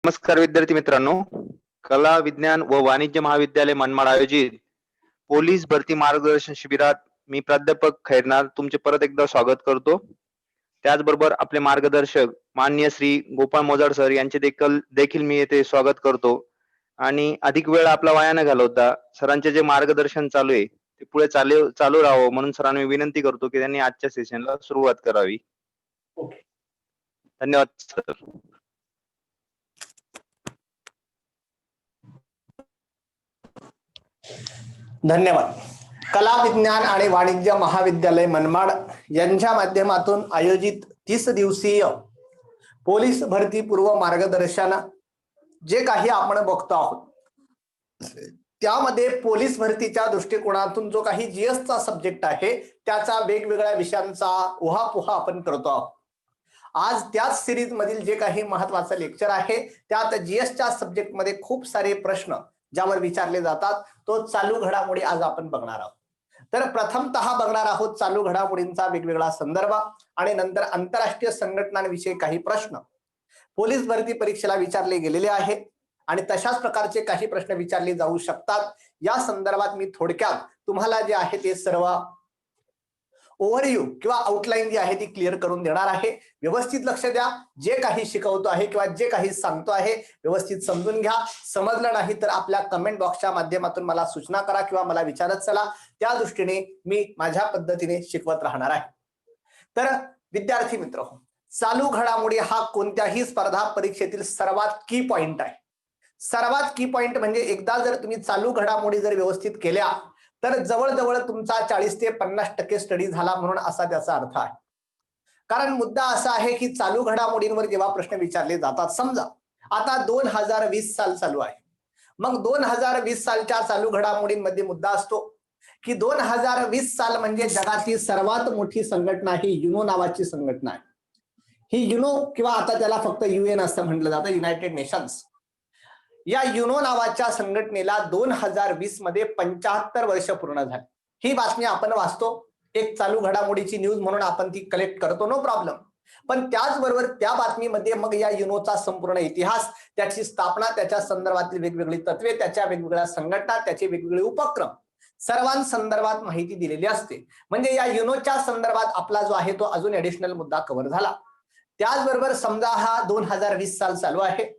नमस्कार विद्यार्थी मित्रांनो. कला विज्ञान व वाणिज्य महाविद्यालय मनमाड आयोजित पोलीस भरती मार्गदर्शन शिबिरात मी प्राध्यापक खैरनार तुमचे परत एकदा स्वागत करतो. त्याचबरोबर आपले मार्गदर्शक माननीय श्री गोपाळ मोजाड सर यांचे देखील मी येथे स्वागत करतो. आणि अधिक वेळ आपला वाया न घालवता सरांचे जे मार्गदर्शन चालू आहे ते पुढे चालू राहावं म्हणून सरांना विनंती करतो की त्यांनी आजच्या सेशनला सुरुवात करावी. ओके. धन्यवाद सर. धन्यवाद. कला विज्ञान आणि वाणिज्य महाविद्यालय मनमाड यांच्या माध्यमातून आयोजित 30 दिवसीय पोलीस भरती पूर्व मार्गदर्शन जे काही आपण बघतो आहोत त्यामध्ये पोलीस भरतीच्या दृष्टिकोनातून जो काही जीएसचा सब्जेक्ट आहे त्याचा वेगवेगळ्या विषयांचा उहापोहा आपण करतो आहोत. आज त्याच सिरीज मधील जे काही महत्वाचं लेक्चर आहे त्यात जीएसच्या सब्जेक्ट मध्ये खूप सारे प्रश्न ज्यावर विचारले जातात तो चालू घडामोडी आज आपण बघणार आहोत. तर प्रथमतः बघणार आहोत चालू घडामोडींचा वेगवेगळा संदर्भ आणि नंतर आंतरराष्ट्रीय संघटनांविषयी काही प्रश्न पोलीस भरती परीक्षेला विचारले गेलेले आहेत आणि तशाच प्रकारचे काही प्रश्न विचारले जाऊ शकतात. या संदर्भात मी थोडक्यात तुम्हाला जे आहे ते सर्व ओव्हरव्ह्यू किंवा आउटलाईन जी आहे ती क्लिअर करून देणार आहे. व्यवस्थित लक्ष द्या. जे काही शिकवतो आहे किंवा जे काही सांगतो आहे व्यवस्थित समजून घ्या. समजलं नाही तर आपल्या कमेंट बॉक्सच्या माध्यमातून मला सूचना करा किंवा मला विचारत चला. त्या दृष्टीने मी माझ्या पद्धतीने शिकवत राहणार आहे. तर विद्यार्थी मित्र, चालू घडामोडी हा कोणत्याही स्पर्धा परीक्षेतील सर्वात की पॉइंट आहे. सर्वात की पॉइंट म्हणजे एकदा जर तुम्ही चालू घडामोडी जर व्यवस्थित केल्या तर जवळजवळ तुमचा 40 ते 50% स्टडी झाला म्हणून असा त्याचा अर्थ आहे. कारण मुद्दा असा आहे की चालू घडामोडींवर जेव्हा प्रश्न विचारले जातात, समजा आता 2020 साल चालू आहे, मग 2020 सालच्या चालू घडामोडींमध्ये मुद्दा असतो की 2020 साल म्हणजे जगातील सर्वात मोठी संघटना ही युनो नावाची संघटना आहे. ही युनो किंवा आता त्याला फक्त UN असं म्हटलं जातं, युनायटेड नेशन्स. या युनो नावाच्या संघटनेला 2020 मध्ये 75 वर्ष पूर्ण झाली. ही बातमी आपण वाचतो, एक चालू घडामोडीची न्यूज म्हणून आपण ती कलेक्ट करतो, नो प्रॉब्लेम. पण त्याचबरोबर त्या बातमीमध्ये मग या युनोचा संपूर्ण इतिहास, त्याची स्थापना, त्याच्या संदर्भातील वेगवेगळी तत्वे, त्याच्या वेगवेगळ्या संघटना, त्याचे वेगवेगळे उपक्रम सर्वांसंदर्भात माहिती दिलेली असते. म्हणजे या युनोच्या संदर्भात आपला जो आहे तो अजून ऍडिशनल मुद्दा कव्हर झाला. त्याचबरोबर समजा हा 2020 साल चालू आहे,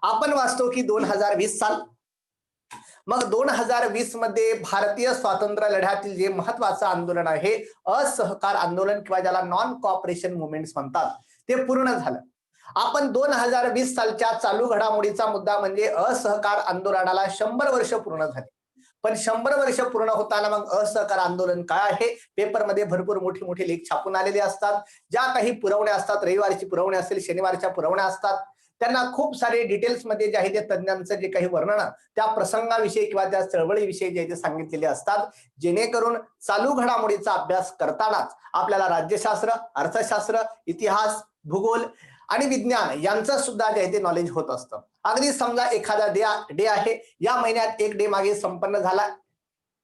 आपण वाचतो की 2020 साल, मग 2020 मध्ये भारतीय स्वातंत्र्य लढ्यातील जे महत्वाचं आंदोलन आहे असहकार आंदोलन किंवा ज्याला नॉन कॉपरेशन मुवमेंट्स म्हणतात ते पूर्ण झालं. आपण 2020 सालच्या चालू घडामोडीचा मुद्दा म्हणजे असहकार आंदोलनाला 100 वर्ष पूर्ण झाले. पण 100 वर्ष पूर्ण होताना मग असहकार आंदोलन काय आहे पेपरमध्ये भरपूर मोठी मोठी लेख छापून आलेले असतात. ज्या काही पुरवण्या असतात, रविवारची पुरवणी असेल, शनिवारच्या पुरवण्या असतात, त्यांना खूप सारे डिटेल्स मध्ये जे आहे ते तज्ञांचं जे काही वर्णन त्या प्रसंगाविषयी किंवा त्या चळवळीविषयी जे सांगितलेले असतात, जेणेकरून चालू घडामोडीचा अभ्यास करतानाच आपल्याला राज्यशास्त्र, अर्थशास्त्र, इतिहास, भूगोल आणि विज्ञान यांचं सुद्धा जे आहे ते नॉलेज होत असतं. अगदी समजा एखादा डे आहे, या महिन्यात एक डे मागे संपन्न झाला,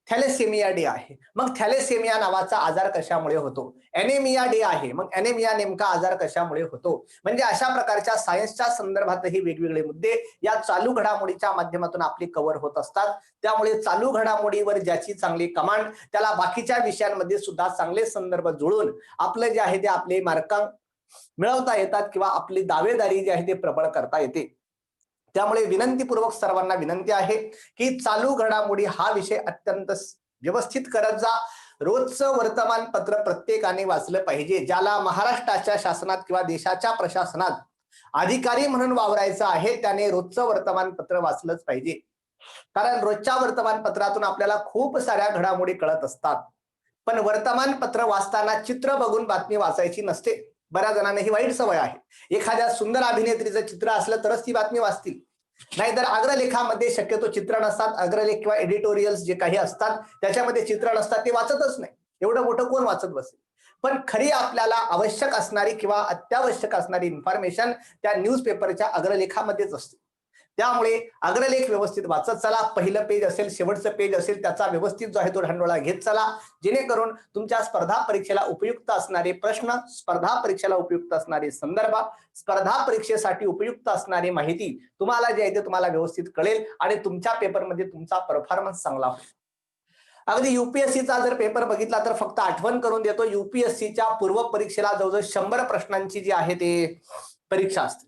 थॅलेसेमिया डे आहे. मग थॅलेसेमिया नावाचा आजार कशामुळे होतो? एनेमिया डे आहे, मग एनेमिया नेमका आजार कशामुळे होतो? म्हणजे अशा प्रकारच्या सायन्सच्या संदर्भातही वेगवेगळे मुद्दे या चालू घडामोडीच्या माध्यमातून आपली कव्हर होत असतात. त्यामुळे चालू घडामोडीवर ज्याची चांगली कमांड त्याला बाकीच्या विषयांमध्ये सुद्धा चांगले संदर्भ जुळून आपलं जे आहे ते आपले मार्कांक मिळवता येतात किंवा आपली दावेदारी जी आहे ते प्रबळ करता येते. त्यामुळे विनंतीपूर्वक सर्वांना विनंती आहे की चालू घडामोडी हा विषय अत्यंत व्यवस्थित करत जा. रोजचं वर्तमानपत्र प्रत्येकाने वाचलं पाहिजे. ज्याला महाराष्ट्राच्या शासनात किंवा देशाच्या प्रशासनात अधिकारी म्हणून वावरायचं आहे त्याने रोजचं वर्तमानपत्र वाचलंच पाहिजे. कारण रोजच्या वर्तमानपत्रातून आपल्याला खूप साऱ्या घडामोडी कळत असतात, पण वर्तमानपत्र वाचताना चित्र बघून बातमी वाचायची नसते. बऱ्याच जणांना ही वाईट सवय आहे. एखाद्या सुंदर अभिनेत्रीचं चित्र असलं तरच ती बातमी वाचतील, नाहीतर अग्रलेखामध्ये शक्यतो चित्र नसतात. अग्रलेख किंवा एडिटोरियल्स जे काही असतात त्याच्यामध्ये चित्र नसतात, ते वाचतच नाही. एवढं मोठं कोण वाचत बसेल? पण खरी आपल्याला आवश्यक असणारी किंवा अत्यावश्यक असणारी इन्फॉर्मेशन त्या न्यूजपेपरच्या अग्रलेखामध्येच असते. त्यामुळे अग्रलेख व्यवस्थित वाचत चला. पहिलं पेज असेल, शेवटचं पेज असेल, त्याचा व्यवस्थित जो आहे तो ढंडोळा घेत चला, जेणेकरून तुमच्या स्पर्धा परीक्षेला उपयुक्त असणारे प्रश्न, स्पर्धा परीक्षेला उपयुक्त असणारे संदर्भ, स्पर्धा परीक्षेसाठी उपयुक्त असणारी माहिती तुम्हाला जे आहे ते तुम्हाला व्यवस्थित कळेल आणि तुमच्या पेपरमध्ये तुमचा परफॉर्मन्स चांगला होईल. अगदी युपीएससीचा जर पेपर बघितला तर फक्त आठवण करून देतो, युपीएससीच्या पूर्व परीक्षेला जवळजवळ 100 प्रश्नांची जी आहे ते परीक्षा असते.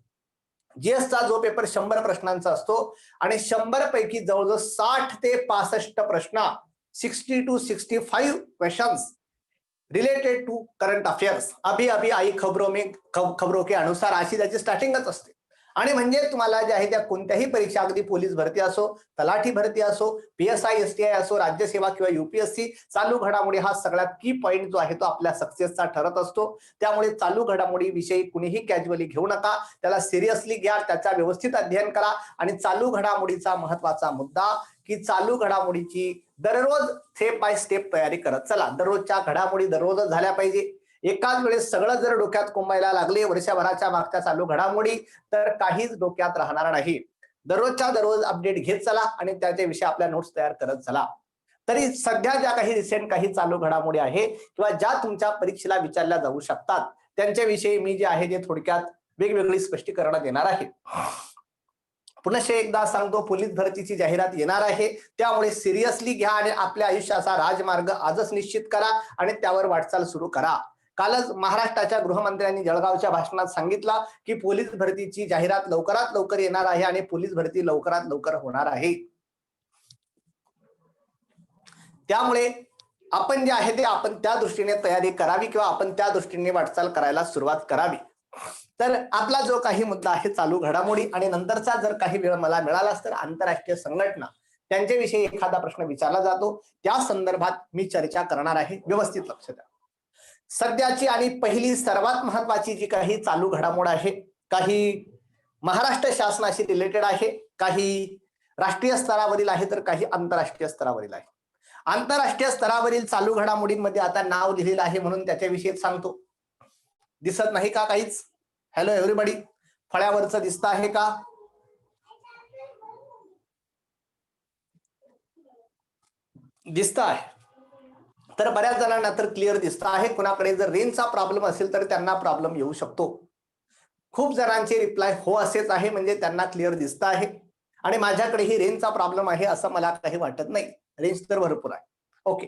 जीएसचा जो पेपर 100 प्रश्नांचा असतो आणि 100 पैकी जवळजवळ 60 ते 65 प्रश्न, 60 to 65 questions related to current affairs, अभी अभी आई खबरों के अनुसार, अशी त्याची स्टार्टिंगच असते. आणि म्हणजे तुम्हाला जे आहे त्या कोणत्याही परीक्षा, अगदी पोलीस भरती असो, तलाठी भरती असो, पीएसआय एसटीआय असो, राज्यसेवा किंवा युपीएससी, चालू घडामोडी हा सगळ्यात की पॉइंट जो आहे तो आपल्या सक्सेसचा ठरत असतो. त्यामुळे चालू घडामोडी विषयी कुणीही कॅज्युअली घेऊ नका, त्याला सिरियसली घ्या, त्याचा व्यवस्थित अध्ययन करा. आणि चालू घडामोडीचा महत्वाचा मुद्दा की चालू घडामोडीची दररोज स्टेप बाय स्टेप तयारी करत चला. दररोजच्या घडामोडी दररोजच झाल्या पाहिजे. एकाच वेळेस सगळं जर डोक्यात कोंबायला लागले वर्षभराच्या मागच्या चालू घडामोडी, तर काहीच डोक्यात राहणार नाही. दररोजच्या दररोज अपडेट घेत चला आणि त्याच्याविषयी आपल्या नोट्स तयार करत चला. तरी सध्या ज्या काही रिसेंट काही चालू घडामोडी आहे किंवा ज्या तुमच्या परीक्षेला विचारल्या जाऊ शकतात, त्यांच्याविषयी मी जे आहे ते थोडक्यात वेगवेगळी स्पष्टीकरण देणार आहे. पुन्हा एकदा सांगतो, पोलीस भरतीची जाहिरात येणार आहे, त्यामुळे सिरियसली घ्या आणि आपल्या आयुष्याचा राजमार्ग आजच निश्चित करा आणि त्यावर वाटचाल सुरू करा. कालच महाराष्ट्राच्या गृहमंत्र्यांनी जळगावच्या भाषणात सांगितलं की पोलीस भरतीची जाहिरात लवकरात लवकर येणार आहे आणि पोलीस भरती लवकरात लवकर होणार आहे. त्यामुळे आपण जे आहे ते आपण त्या दृष्टीने तयारी करावी किंवा आपण त्या दृष्टीने वाटचाल करायला सुरुवात करावी. तर आपला जो काही मुद्दा आहे चालू घडामोडी आणि नंतरचा जर काही वेळ मला मिळालाच तर आंतरराष्ट्रीय संघटना, त्यांच्याविषयी एखादा प्रश्न विचारला जातो, त्या संदर्भात मी चर्चा करणार आहे. व्यवस्थित लक्ष द्या. सध्याची आणि पहिली सर्वात महत्वाची जी काही चालू घडामोड आहे, काही महाराष्ट्र शासनाशी रिलेटेड आहे, काही राष्ट्रीय स्तरावरील आहे, तर काही आंतरराष्ट्रीय स्तरावरील आहे. आंतरराष्ट्रीय स्तरावरील चालू घडामोडींमध्ये आता नाव लिहिलेलं आहे म्हणून त्याच्याविषयी सांगतो. दिसत नाही का काहीच? हॅलो एव्हरीबडी, फळ्यावरचं दिसत आहे का? दिसत आहे तर बऱ्याच जणांना तर क्लिअर दिसत आहे. कुणाकडे जर रेंजचा प्रॉब्लेम असेल तर त्यांना प्रॉब्लेम येऊ शकतो. खूप जणांचे रिप्लाय हो असेच आहे, म्हणजे त्यांना क्लिअर दिसत आहे. आणि माझ्याकडेही रेंजचा प्रॉब्लेम आहे असं मला काही वाटत नाही, रेंज तर भरपूर आहे. ओके,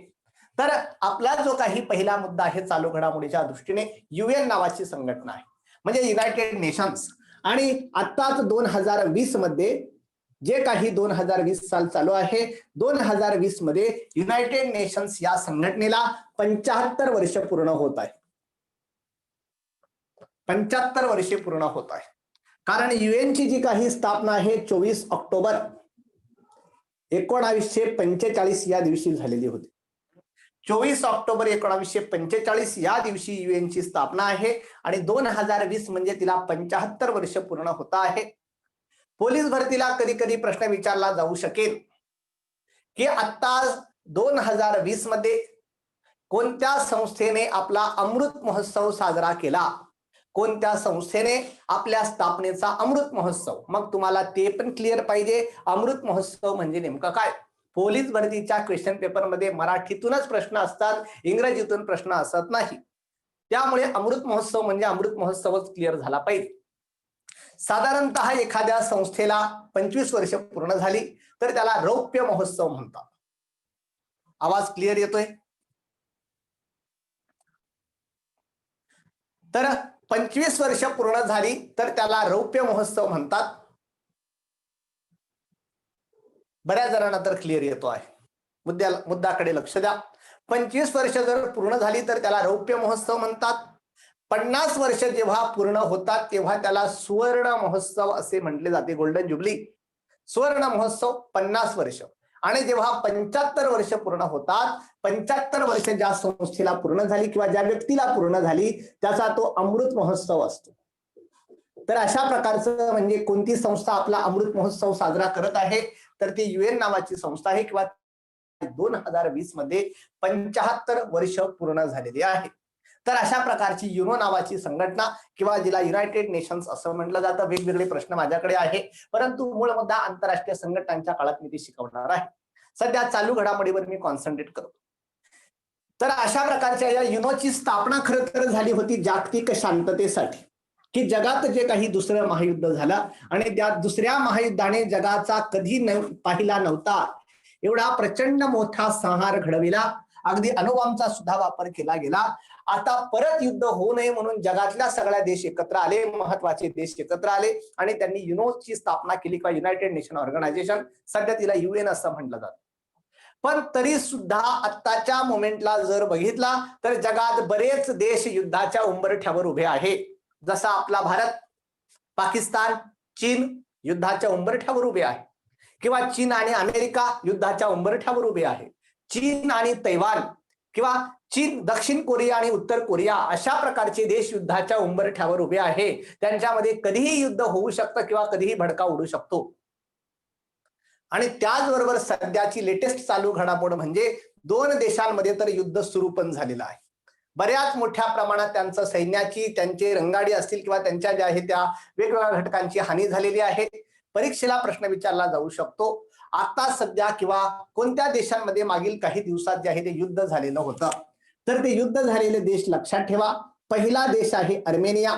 तर आपला जो काही पहिला मुद्दा आहे चालू घडामोडीच्या दृष्टीने, UN नावाची संघटना आहे, म्हणजे युनायटेड नेशन्स. आणि आत्ताच 2020 मध्ये जे काही 2020 साल चालू आहे, 2020 मध्ये युनायटेड नेशन्स या संघटनेला 75 वर्ष पूर्ण होत आहे. 75 वर्षे पूर्ण होत आहे. कारण युएनची जी काही स्थापना आहे 24 ऑक्टोबर 1945 या दिवशी झालेली होती. 24 ऑक्टोबर 1945 या दिवशी युएनची स्थापना आहे आणि 2020 म्हणजे तिला 75 वर्ष पूर्ण होत आहे. पोलीस भरतीला कधी कधी प्रश्न विचारला जाऊ शकेल की आता 2020 मध्ये कोणत्या संस्थेने आपला अमृत महोत्सव साजरा केला, कोणत्या संस्थेने आपल्या स्थापनेचा अमृत महोत्सव. मग तुम्हाला ते पण क्लिअर पाहिजे, अमृत महोत्सव म्हणजे नेमकं काय. पोलीस भरतीच्या क्वेश्चन पेपर मध्ये मराठीतूनच प्रश्न असतात, इंग्रजीतून प्रश्न असत नाही. त्यामुळे अमृत महोत्सव म्हणजे अमृत महोत्सवच क्लिअर झाला पाहिजे. साधारणतः एखाद्या संस्थेला 25 वर्ष पूर्ण झाली तर त्याला रौप्य महोत्सव म्हणतात. आवाज क्लिअर येतोय? तर 25 वर्ष पूर्ण झाली तर त्याला रौप्य महोत्सव म्हणतात. बऱ्याच जणांना तर क्लिअर येतो आहे. मुद्द्याकडे लक्ष द्या. 25 वर्ष जर पूर्ण झाली तर त्याला रौप्य महोत्सव म्हणतात. 50 वर्ष जेव्हा पूर्ण होतात तेव्हा त्याला सुवर्ण महोत्सव असे म्हटले जाते, गोल्डन जुबली. सुवर्ण महोत्सव 50 वर्ष. आणि जेव्हा 75 वर्ष पूर्ण होतात, 75 वर्ष ज्या संस्थेला पूर्ण झाली किंवा ज्या व्यक्तीला पूर्ण झाली त्याचा तो अमृत महोत्सव असतो. तर अशा प्रकारचं म्हणजे कोणती संस्था आपला अमृत महोत्सव साजरा करत आहे तर ती UN नावाची संस्था आहे किंवा 2020 मध्ये 75 वर्ष पूर्ण झालेली आहे. तर अशा प्रकारची युनो नावाची संघटना किंवा जिला युनायटेड नेशन्स असं म्हटलं जातं. वेगवेगळे प्रश्न माझ्याकडे आहे, परंतु मूळ मुद्दा आंतरराष्ट्रीय संघटनांच्या काळात मी ते शिकवणार आहे. सध्या चालू घडामोडीवर मी कॉन्सन्ट्रेट करतो. तर अशा प्रकारच्या या युनोची स्थापना खरं तर झाली होती जागतिक शांततेसाठी, की जगात जे काही दुसरं महायुद्ध झालं आणि त्या दुसऱ्या महायुद्धाने जगाचा कधी पाहिला नव्हता एवढा प्रचंड मोठा संहार घडविला. अगदी अणुबॉम्बचा सुद्धा वापर केला गेला. आता परत युद्ध होऊ नये म्हणून जगातल्या सगळ्या देश एकत्र आले, महत्वाचे देश एकत्र आले आणि त्यांनी युनोची स्थापना केली किंवा युनायटेड नेशन ऑर्गनायझेशन, सध्या तिला UN असं म्हटलं जातं. पण तरी सुद्धा आत्ताच्या मोमेंटला जर बघितला तर जगात बरेच देश युद्धाच्या उंबरठ्यावर उभे आहे. जसा आपला भारत, पाकिस्तान, चीन युद्धाच्या उंबरठ्यावर उभे आहे, किंवा चीन आणि अमेरिका युद्धाच्या उंबरठ्यावर उभे आहे. चीन आणि तैवान किंवा चीन, दक्षिण कोरिया आणि उत्तर कोरिया अशा प्रकारचे देश युद्धाच्या उंबरठ्यावर उभे आहे. त्यांच्यामध्ये कधीही युद्ध होऊ शकतं किंवा कधीही भडका उडू शकतो. आणि त्याचबरोबर सध्याची लेटेस्ट चालू घडामोड म्हणजे दोन देशांमध्ये तर युद्ध सुरू पण झालेलं आहे. बऱ्याच मोठ्या प्रमाणात त्यांचं सैन्याची, त्यांचे रंगाडी असतील किंवा त्यांच्या ज्या आहे त्या वेगवेगळ्या घटकांची हानी झालेली आहे. परीक्षेला प्रश्न विचारला जाऊ शकतो, आता सध्या किंवा कोणत्या देशांमध्ये मागील काही दिवसात जे आहे ते युद्ध झालेलं होतं. तर ते युद्ध झालेले देश लक्षात ठेवा. पहिला देश आहे अर्मेनिया.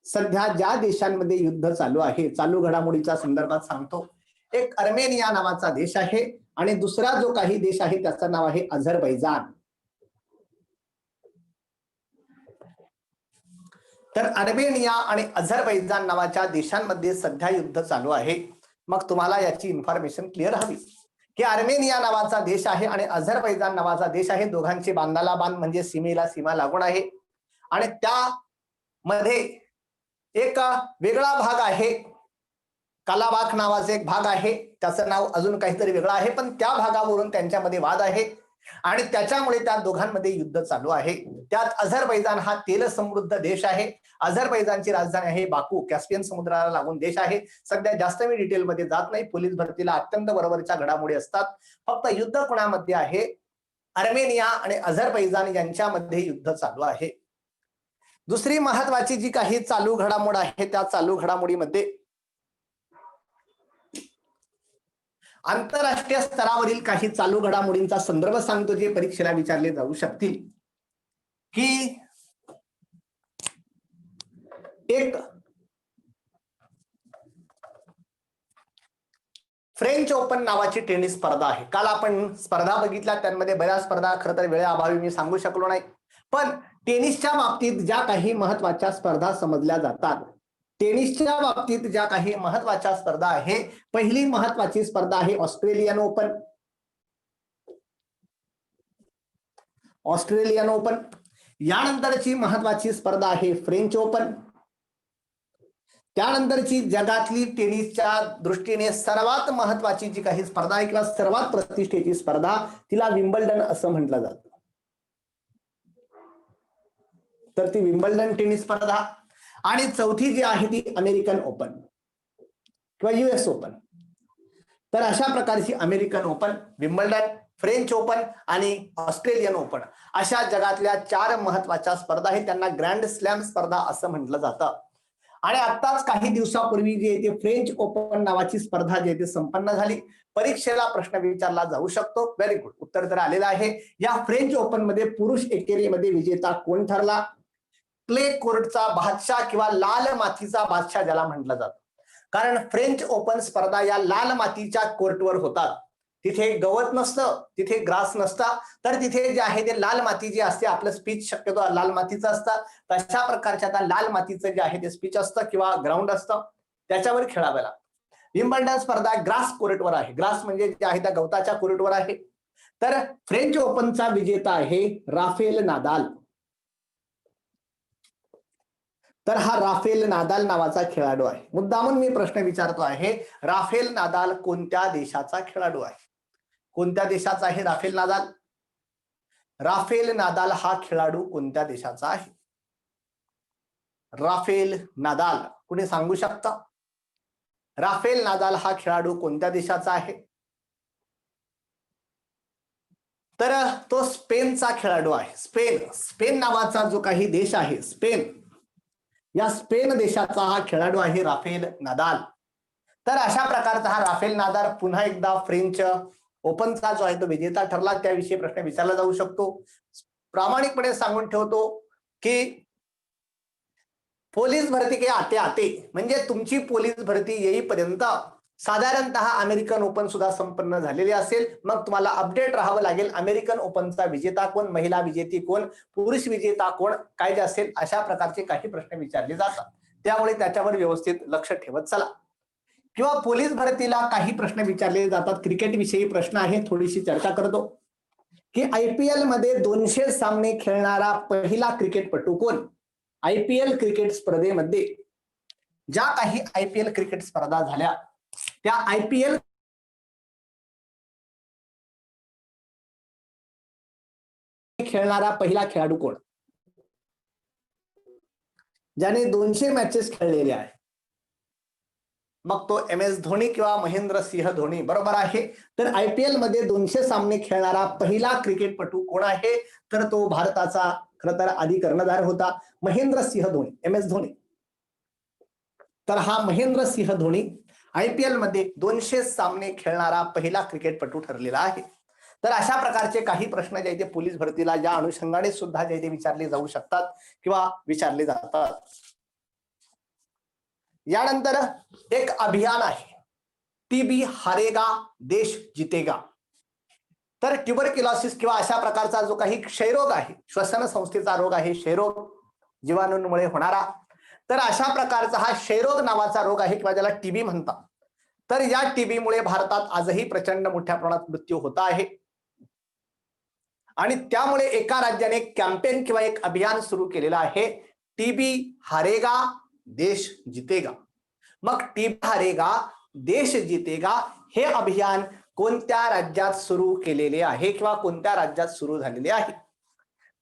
सध्या ज्या देशांमध्ये युद्ध चालू आहे, चालू घडामोडीच्या संदर्भात सांगतो, एक अर्मेनिया नावाचा देश आहे आणि दुसरा जो काही देश आहे त्याचं नाव आहे अझरबैजान. तर अर्मेनिया आणि अझरबैजान नावाच्या देशांमध्ये सध्या युद्ध चालू आहे. मग तुम्हाला याची इन्फॉर्मेशन क्लिअर हवी की अर्मेनिया नावाचा देश आहे आणि अझरबैजान नावाचा देश आहे. दोघांची बांधाला बांध म्हणजे सीमेला सीमा लागून आहे. आणि त्यामध्ये एक वेगळा भाग आहे, कालाबाख नावाचा एक भाग आहे, त्याचं नाव अजून काहीतरी वेगळं आहे, पण त्या भागावरून त्यांच्यामध्ये वाद आहे आणि त्याच्यामुळे त्या दोघांमध्ये युद्ध चालू आहे. त्यात अझरबैजान हा तेल समृद्ध देश आहे. अझरबैजानची राजधानी आहे बाकू, कॅस्पियन समुद्राला लागून देश आहे. सध्या जास्त मी डिटेलमध्ये जात नाही, पोलीस भरतीला अत्यंत बरोबरच्या घडामोडी असतात. फक्त युद्ध कोणामध्ये आहे? अर्मेनिया आणि अझरबैजान यांच्यामध्ये युद्ध चालू आहे. दुसरी महत्वाची जी काही चालू घडामोड आहे त्या चालू घडामोडीमध्ये आंतरराष्ट्रीय स्तरावरील काही चालू घडामोडींचा संदर्भ सांगतो जे परीक्षेला विचारले जाऊ शकतील. की एक फ्रेंच ओपन नावाची टेनिस स्पर्धा आहे. काल आपण स्पर्धा बघितल्या, त्यामध्ये बऱ्याच स्पर्धा खरं तर वेळेअभावी मी सांगू शकलो नाही. पण टेनिसच्या बाबतीत ज्या काही महत्वाच्या स्पर्धा समजल्या जातात, टेनिसच्या बाबतीत ज्या काही महत्वाच्या स्पर्धा आहे, पहिली महत्वाची स्पर्धा आहे ऑस्ट्रेलियन ओपन. Australian open. यानंतरची महत्वाची स्पर्धा आहे फ्रेंच ओपन. त्यानंतरची जगातली टेनिसच्या दृष्टीने सर्वात महत्वाची जी काही स्पर्धा आहे किंवा सर्वात प्रतिष्ठेची स्पर्धा, तिला विम्बल्डन असं म्हटलं जातं. तर ती विम्बल्डन टेनिस स्पर्धा. आणि चौथी जी आहे ती अमेरिकन ओपन किंवा US ओपन. तर अशा प्रकारची American open, Wimbledon, French open आणि ऑस्ट्रेलियन ओपन अशा जगातल्या 4 महत्वाच्या स्पर्धा आहेत. त्यांना ग्रँड स्लॅम स्पर्धा असं म्हटलं जातं. आणि आताच काही दिवसापूर्वी जी आहे ती फ्रेंच ओपन नावाची स्पर्धा जी आहे ती संपन्न झाली. परीक्षेला प्रश्न विचारला जाऊ शकतो. व्हेरी गुड, उत्तर तर आलेलं आहे. या फ्रेंच ओपन मध्ये पुरुष एकेरीमध्ये विजेता कोण ठरला? क्ले कोर्टचा बादशाह किंवा लाल मातीचा बादशाह ज्याला म्हटलं जातं. कारण फ्रेंच ओपन स्पर्धा या लाल मातीच्या कोर्टवर होतात. तिथे गवत नसतं, तिथे ग्रास नसता, तर तिथे जे आहे ते लाल माती जी असते, आपलं स्पीच शक्यतो लाल मातीचं असतं. तशा प्रकारच्या आता लाल मातीचं जे आहे ते स्पीच असतं किंवा ग्राउंड असतं, त्याच्यावर खेळावं लागतं. विम्बल्डन स्पर्धा ग्रास कोर्टवर आहे. ग्रास म्हणजे जे आहे त्या गवताच्या कोर्टवर आहे. तर फ्रेंच ओपनचा विजेता आहे राफेल नादाल. तर हा राफेल नादाल नावाचा खेळाडू आहे. मुद्दामून मी प्रश्न विचारतो आहे, राफेल नादाल कोणत्या देशाचा खेळाडू आहे? कोणत्या देशाचा आहे राफेल नादाल? राफेल नादाल हा खेळाडू कोणत्या देशाचा आहे? राफेल नादाल कुणी सांगू शकता? राफेल नादाल हा खेळाडू कोणत्या देशाचा आहे? तर तो स्पेनचा खेळाडू आहे. स्पेन नावाचा जो काही देश आहे स्पेन, या स्पेन देशाचा हा खेळाडू आहे राफेल नादाल. तर अशा प्रकारचा हा राफेल नादाल पुन्हा एकदा फ्रेंच ओपनचा जो आहे तो विजेता ठरला. त्याविषयी प्रश्न विचारला जाऊ शकतो. प्रामाणिकपणे सांगून ठेवतो की पोलीस भरती के आते आते म्हणजे तुमची पोलीस भरती येईपर्यंत साधारणतः अमेरिकन ओपन सुद्धा संपन्न झालेले असेल. मग तुम्हाला अपडेट राहावं लागेल. अमेरिकन ओपनचा विजेता कोण, महिला विजेती कोण, पुरुष विजेता कोण, काय जे असेल अशा प्रकारचे काही प्रश्न विचारले जातात. त्यामुळे त्याच्यावर व्यवस्थित लक्ष ठेवत चला. किंवा पोलीस भरतीला काही प्रश्न विचारले जातात. क्रिकेट विषयी प्रश्न आहे, थोडीशी चर्चा करतो की IPL मध्ये 200 सामने खेळणारा पहिला क्रिकेटपटू कोण. IPL क्रिकेट स्पर्धेमध्ये ज्या काही IPL क्रिकेट स्पर्धा झाल्या त्या IPL खेळणारा पहिला खेळाडू कोण, ज्याने 200 मॅचेस खेळलेले आहे. मग तो MS धोनी किंवा महेंद्रसिंह धोनी. बरोबर आहे. तर IPL मध्ये 200 सामने खेळणारा पहिला क्रिकेटपटू कोण आहे, तर तो भारताचा खरं तर आधी कर्णधार होता महेंद्रसिंह धोनी, MS धोनी. तर हा महेंद्रसिंह धोनी IPL मध्ये 200 सामने खेळणारा पहिला क्रिकेटपटू ठरलेला आहे. तर अशा प्रकारचे काही प्रश्न जे ते पोलीस भरतीला या अनुषंगाने सुद्धा जे ते विचारले जाऊ शकतात किंवा विचारले जातात. यानंतर एक अभियान आहे, TB हारेगा देश जितेगा. तर ट्युबरक्युलोसिस किंवा अशा प्रकारचा जो काही क्षयरोग आहे, श्वसन संस्थेचा रोग आहे, क्षयरोग जीवाणूंमुळे होणारा. तर अशा प्रकारचा हा क्षयरोग नावाचा रोग आहे किंवा ज्याला TB म्हणतात. तर या TB मुळे भारतात आजही प्रचंड मोठ्या प्रमाणात मृत्यू होत आहे. आणि त्यामुळे एका राज्याने कॅम्पेन किंवा एक अभियान सुरू केलेलं आहे, TB हारेगा देश जितेगा. मग TB हारेगा देश जितेगा हे अभियान कोणत्या राज्यात सुरू केलेले आहे किंवा कोणत्या राज्यात सुरू झालेले आहे.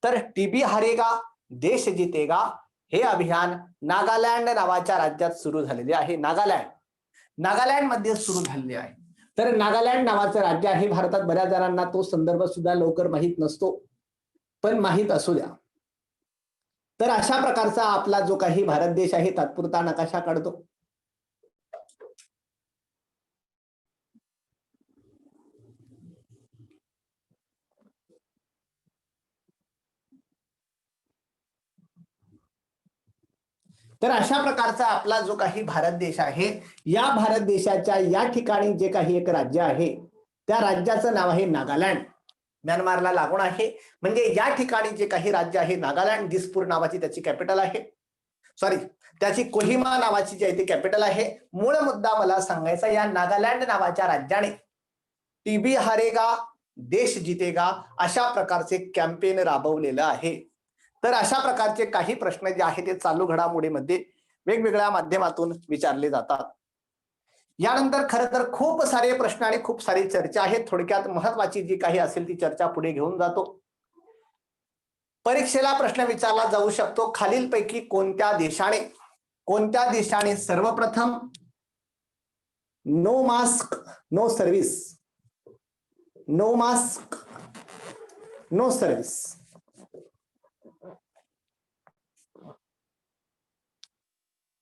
तर TB हारेगा देश जितेगा हे अभियान नागालँड नावाच्या राज्यात सुरू झालेले आहे. नागालँड मध्ये सुरू झालेले आहे. तर नागालँड नावाचं राज्य आहे. भारतात बऱ्याच जणांना तो संदर्भ सुद्धा लवकर माहीत नसतो, पण माहीत असू द्या. तर अशा प्रकारचा आपला जो काही भारत देश आहे तात्पुरता नकाशा काढतो. तर अशा प्रकारचा आपला जो काही भारत देश आहे, या भारत देशाच्या या ठिकाणी जे काही एक राज्य आहे त्या राज्याचं नाव आहे नागालँड. म्यानमारला लागून आहे. म्हणजे या ठिकाणी जे काही राज्य आहे नागालँड, दिसपूर नावाची त्याची कॅपिटल आहे, त्याची कोहिमा नावाची जी आहे ती कॅपिटल आहे. मूळ मुद्दा मला सांगायचा, या नागालँड नावाच्या राज्याने TB हारेगा देश जितेगा अशा प्रकारचे कॅम्पेन राबवलेलं आहे. तर अशा प्रकारचे काही प्रश्न जे आहेत ते चालू घडामोडीमध्ये वेगवेगळ्या माध्यमातून विचारले जातात. यानंतर खरं तर खूप सारे प्रश्न आणि खूप सारी चर्चा आहे. थोडक्यात महत्वाची जी काही असेल ती चर्चा पुढे घेऊन जातो. परीक्षेला प्रश्न विचारला जाऊ शकतो, खालीलपैकी कोणत्या देशाने सर्वप्रथम नो मास्क नो सर्व्हिस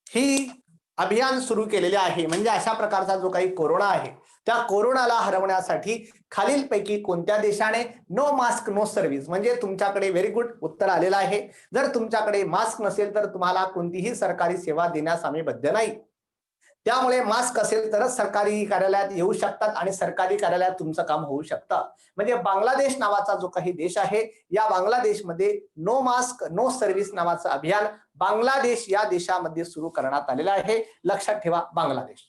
ही अभियान सुरू केलेले आहे. म्हणजे अशा प्रकारचा जो काही कोरोना आहे त्या कोरोनाला हरवण्यासाठी खालीलपैकी कोणत्या देशाने नो मास्क नो सर्व्हिस, म्हणजे तुमच्याकडे व्हेरी गुड उत्तर आलेलं आहे. जर तुमच्याकडे मास्क नसेल तर तुम्हाला कोणतीही सरकारी सेवा देण्यास आम्ही बद्ध नाही. त्यामुळे मास्क असेल तरच सरकारी कार्यालयात येऊ शकतात आणि सरकारी कार्यालयात तुमचं काम होऊ शकतं. म्हणजे बांगलादेश नावाचा जो काही देश आहे, या बांगलादेशमध्ये नो मास्क नो सर्व्हिस नावाचं अभियान बांगलादेश या देशामध्ये सुरू करण्यात आलेलं आहे. लक्षात ठेवा बांगलादेश.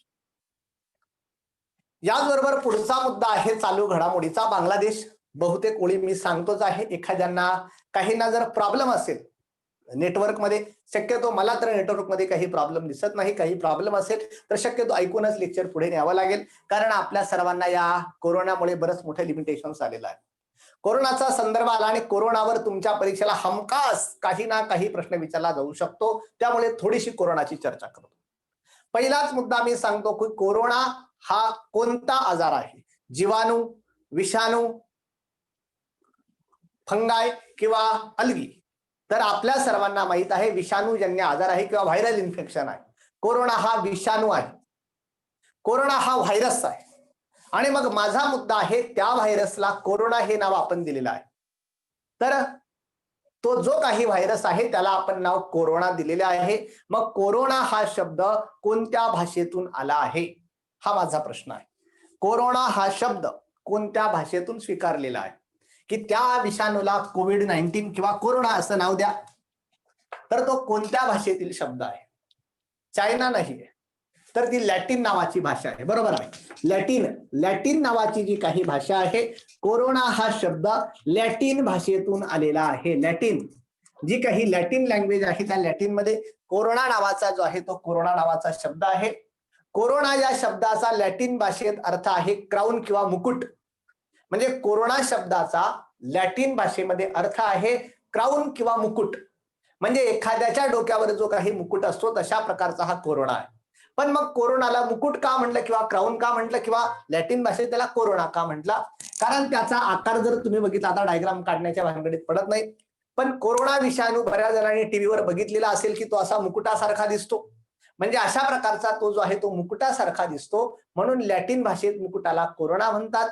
याचबरोबर पुढचा मुद्दा आहे चालू घडामोडीचा बांगलादेश. बहुतेक ओळी मी सांगतोच आहे. एखाद्यांना काहींना जर प्रॉब्लेम असेल नेटवर्कमध्ये, शक्यतो मला तर नेटवर्कमध्ये काही प्रॉब्लेम दिसत नाही, काही प्रॉब्लेम असेल तर शक्यतो ऐकूनच लेक्चर पुढे न्यावं लागेल. कारण आपल्या सर्वांना या कोरोनामुळे बरंच मोठे लिमिटेशन्स आलेलं आहे. कोरोनाचा संदर्भ आला आणि कोरोनावर तुमच्या परीक्षेला हमखास काही ना काही प्रश्न विचारला जाऊ शकतो. त्यामुळे थोडीशी कोरोनाची चर्चा करतो. पहिलाच मुद्दा मी सांगतो की कोरोना हा कोणता आजार आहे, जीवाणू, विषाणू फंगाय किंवा अलगी, तर आपल्या सर्वांना माहित आहे विषाणूजन्य आजार आहे किंवा व्हायरल इन्फेक्शन आहे. कोरोना हा विषाणू आहे, कोरोना हा व्हायरस आहे. आणि मग माझा मुद्दा आहे त्या व्हायरसला कोरोना हे नाव आपण दिलेलं आहे. तर तो जो काही व्हायरस आहे त्याला आपण नाव कोरोना दिलेले आहे. मग कोरोना हा शब्द कोणत्या भाषेतून आला आहे हा माझा प्रश्न आहे. कोरोना हा शब्द कोणत्या भाषेतून स्वीकारलेला आहे की त्या विषाणूला कोविड-19 किंवा कोरोना असं नाव द्या, तर तो कोणत्या भाषेतील शब्द आहे? चायना नाही आहे, तर ती लॅटिन नावाची भाषा आहे. बरोबर आहे, लॅटिन नावाची जी काही भाषा आहे, कोरोना हा शब्द लॅटिन भाषेतून आलेला आहे. लॅटिन जी काही लॅटिन लँग्वेज आहे त्या लॅटिन मध्ये कोरोना नावाचा जो आहे तो कोरोना नावाचा शब्द आहे. कोरोना या शब्दाचा लॅटिन भाषेत अर्थ आहे क्राऊन किंवा मुकुट. म्हणजे कोरोना शब्दाचा लॅटिन भाषेमध्ये अर्थ आहे क्राऊन किंवा मुकुट. म्हणजे एखाद्याच्या डोक्यावर जो काही मुकुट असतो तशा प्रकारचा हा कोरोना आहे. पण मग कोरोनाला मुकुट का म्हटलं किंवा क्राऊन का म्हटलं किंवा लॅटिन भाषेत त्याला कोरोना का म्हटलं? कारण त्याचा आकार जर तुम्ही बघितला, आता डायग्राम काढण्याच्या भानगडीत पडत नाही, पण कोरोना विषाणू बऱ्याच जणांनी टीव्हीवर बघितलेला असेल की तो असा मुकुटासारखा दिसतो. म्हणजे अशा प्रकारचा तो जो आहे तो मुकुटासारखा दिसतो, म्हणून लॅटिन भाषेत मुकुटाला कोरोना म्हणतात.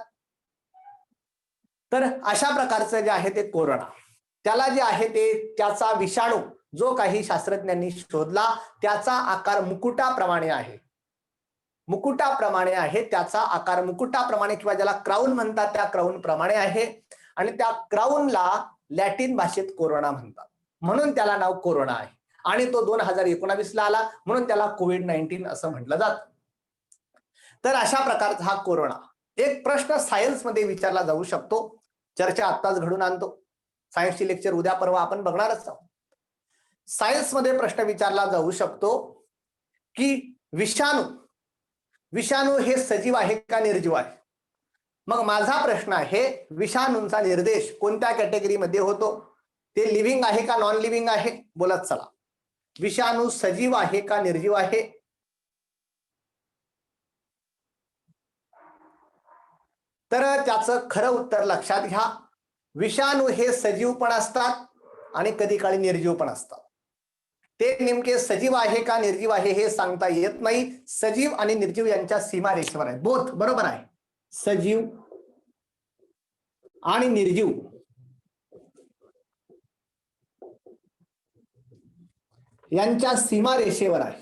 तर अशा प्रकारचं जे आहे ते कोरोना, त्याला जे आहे ते त्याचा विषाणू जो काही शास्त्रज्ञांनी शोधला त्याचा आकार मुकुटाप्रमाणे आहे. मुकुटाप्रमाणे आहे त्याचा आकार, मुकुटाप्रमाणे किंवा ज्याला क्राऊन म्हणतात त्या क्राऊन प्रमाणे आहे. आणि त्या क्राऊनला लॅटिन भाषेत कोरोना म्हणतात, म्हणून त्याला नाव कोरोना आहे. आणि तो 2019 ला आला, म्हणून त्याला कोविड-19 असं म्हटलं जातं. तर अशा प्रकारचा हा कोरोना. एक प्रश्न सायन्स मध्ये विचारला जाऊ शकतो, चर्चा आत्ताच घडून आणतो, सायन्सची लेक्चर उद्या परवा आपण बघणारच आहोत. सायन्स मध्ये प्रश्न विचारला जाऊ शकतो की विषाणू हे सजीव आहे का निर्जीव आहे? मग माझा प्रश्न आहे विषाणूंचा निर्देश कोणत्या कॅटेगरीमध्ये होतो? ते लिव्हिंग आहे का नॉन लिव्हिंग आहे? बोलत चला. विषाणू सजीव आहे का निर्जीव आहे? तर त्याचं खरं उत्तर लक्षात घ्या. विषाणू हे सजीव पण असतात आणि कधी काळी निर्जीव पण असतात. ते नेमके सजीव आहे का निर्जीव आहे हे सांगता येत नाही. सजीव आणि निर्जीव यांच्या सीमारेषेवर आहे. बोथ बरोबर आहे, सजीव आणि निर्जीव यांच्या सीमारेषेवर आहे.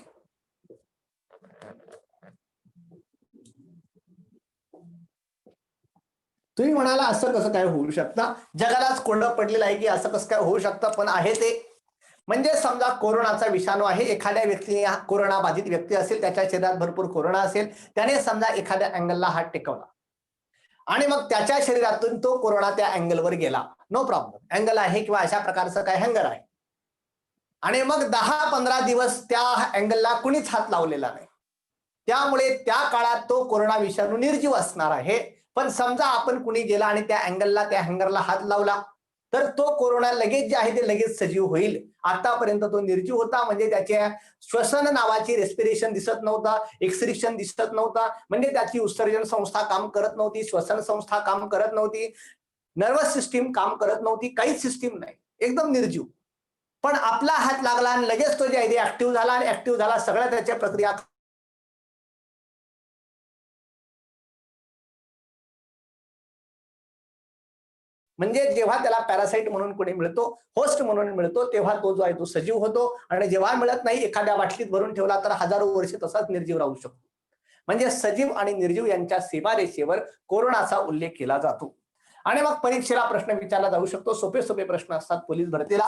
तुम्ही म्हणाला असं कसं काय होऊ शकतं? जगालाच कोंडं पडलेलं आहे की असं कसं काय होऊ शकतं, पण आहे ते. म्हणजे समजा कोरोनाचा विषाणू आहे, एखाद्या व्यक्तीने कोरोना बाधित व्यक्ती असेल, त्याच्या शरीरात भरपूर कोरोना असेल, त्याने समजा एखाद्या अँगलला हात टेकवला आणि मग त्याच्या शरीरातून तो कोरोना त्या अँगलवर गेला, नो प्रॉब्लेम, अँगल आहे किंवा अशा प्रकारचं काय हँगर आहे, आणि मग 10-15 दिवस त्या अँगलला कुणीच हात लावलेला नाही, त्यामुळे त्या काळात तो कोरोना विषाणू निर्जीव असणार आहे. पण समजा आपण कुणी गेला आणि त्या अँगलला त्या हँगरला हात लावला, तर तो कोरोना लगेच जे आहे ते लगेच सजीव होईल. आतापर्यंत तो निर्जीव होता, म्हणजे त्याच्या श्वसन नावाची रेस्पिरेशन दिसत नव्हता, एक्सक्रिशन दिसत नव्हता, म्हणजे त्याची उत्सर्जन संस्था काम करत नव्हती, श्वसन संस्था काम करत नव्हती, नर्वस सिस्टीम काम करत नव्हती, काहीच सिस्टीम नाही, एकदम निर्जीव. पण आपला हात लागला आणि लगेच तो जे आहे ते ऍक्टिव्ह झाला, आणि ऍक्टिव्ह झाला, सगळ्या त्याच्या प्रक्रिया म्हणजे जेव्हा त्याला पॅरासाइट म्हणून कोणी मिळतो, होस्ट म्हणून मिळतो, तेव्हा तो जो आहे तो सजीव होतो. आणि जेव्हा मिळत नाही, एखाद्या बाटलीत भरून ठेवला तर हजारो वर्ष तसाच निर्जीव राहू शकतो. म्हणजे सजीव आणि निर्जीव यांच्या सीमारेषेवर कोरोनाचा उल्लेख केला जातो. आणि मग परीक्षेला प्रश्न विचारला जाऊ शकतो, सोपे सोपे प्रश्न असतात पोलीस भरतीला.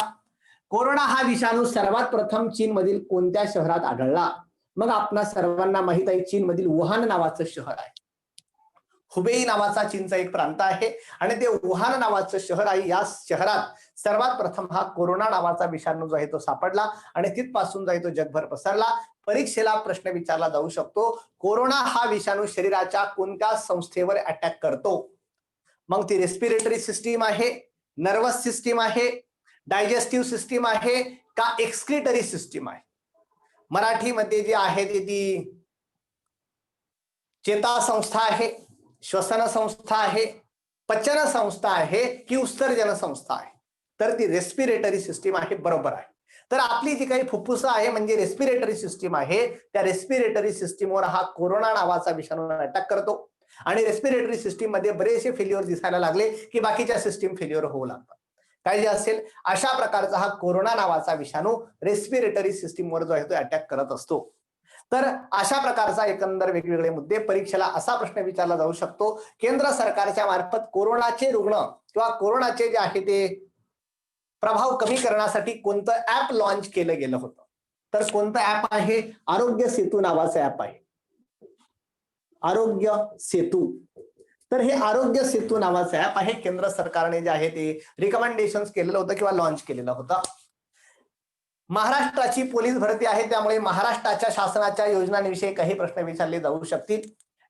कोरोना हा विषाणू सर्वात प्रथम चीन मधील कोणत्या शहरात आढळला? मग आपणा सर्वांना माहित आहे चीन मधील वुहान नावाचं शहर आहे. हुबेई नावाचा चीनचा एक प्रांत आहे आणि ते वुहान नावाचं शहर आहे. या शहरात सर्वात प्रथम हा कोरोना नावाचा विषाणू जो आहे तो सापडला आणि तिथपासून जो आहे तो जगभर पसरला. परीक्षेला प्रश्न विचारला जाऊ शकतो, कोरोना हा विषाणू शरीराच्या कोणत्या संस्थेवर अटॅक करतो? मग ती रेस्पिरेटरी सिस्टीम आहे, नर्वस सिस्टीम आहे, डायजेस्टिव्ह सिस्टीम आहे का एक्सक्रिटरी सिस्टीम आहे? मराठीमध्ये जी आहे ती चेता संस्था आहे, श्वसन संस्था आहे, पचन संस्था आहे की उत्सर्जन संस्था आहे? तर ती रेस्पिरेटरी सिस्टीम आहे, बरोबर आहे. तर आपली जी काही फुफ्फुस आहे म्हणजे रेस्पिरेटरी सिस्टीम आहे, त्या रेस्पिरेटरी सिस्टीमवर हा कोरोना नावाचा विषाणू अटॅक करतो आणि रेस्पिरेटरी सिस्टीम मध्ये बरेचसे फेल्युअर दिसायला लागले की बाकीच्या सिस्टीम फेल्युअर होऊ लागतात. काय जे असेल अशा प्रकारचा हा कोरोना नावाचा विषाणू रेस्पिरेटरी सिस्टीमवर जो आहे तो अटॅक करत असतो. तर अशा प्रकारचा एकंदर वेगवेगळे मुद्दे परीक्षेला असा प्रश्न विचारला जाऊ शकतो, केंद्र सरकारच्या मार्फत कोरोनाचे रुग्ण किंवा कोरोनाचे जे आहे ते प्रभाव कमी करण्यासाठी कोणतं ऍप लॉन्च केलं गेलं होतं? तर कोणतं ऍप आहे? आरोग्य सेतू नावाचं ऍप आहे. आरोग्य सेतू. तर हे आरोग्य सेतू नावाचं ऍप आहे, केंद्र सरकारने जे आहे ते रिकमेंडेशन केलेलं होतं किंवा लॉन्च केलेलं होतं. महाराष्ट्राची पोलीस भरती आहे, त्यामुळे महाराष्ट्राच्या शासनाच्या योजनांविषयी काही प्रश्न विचारले जाऊ शकतील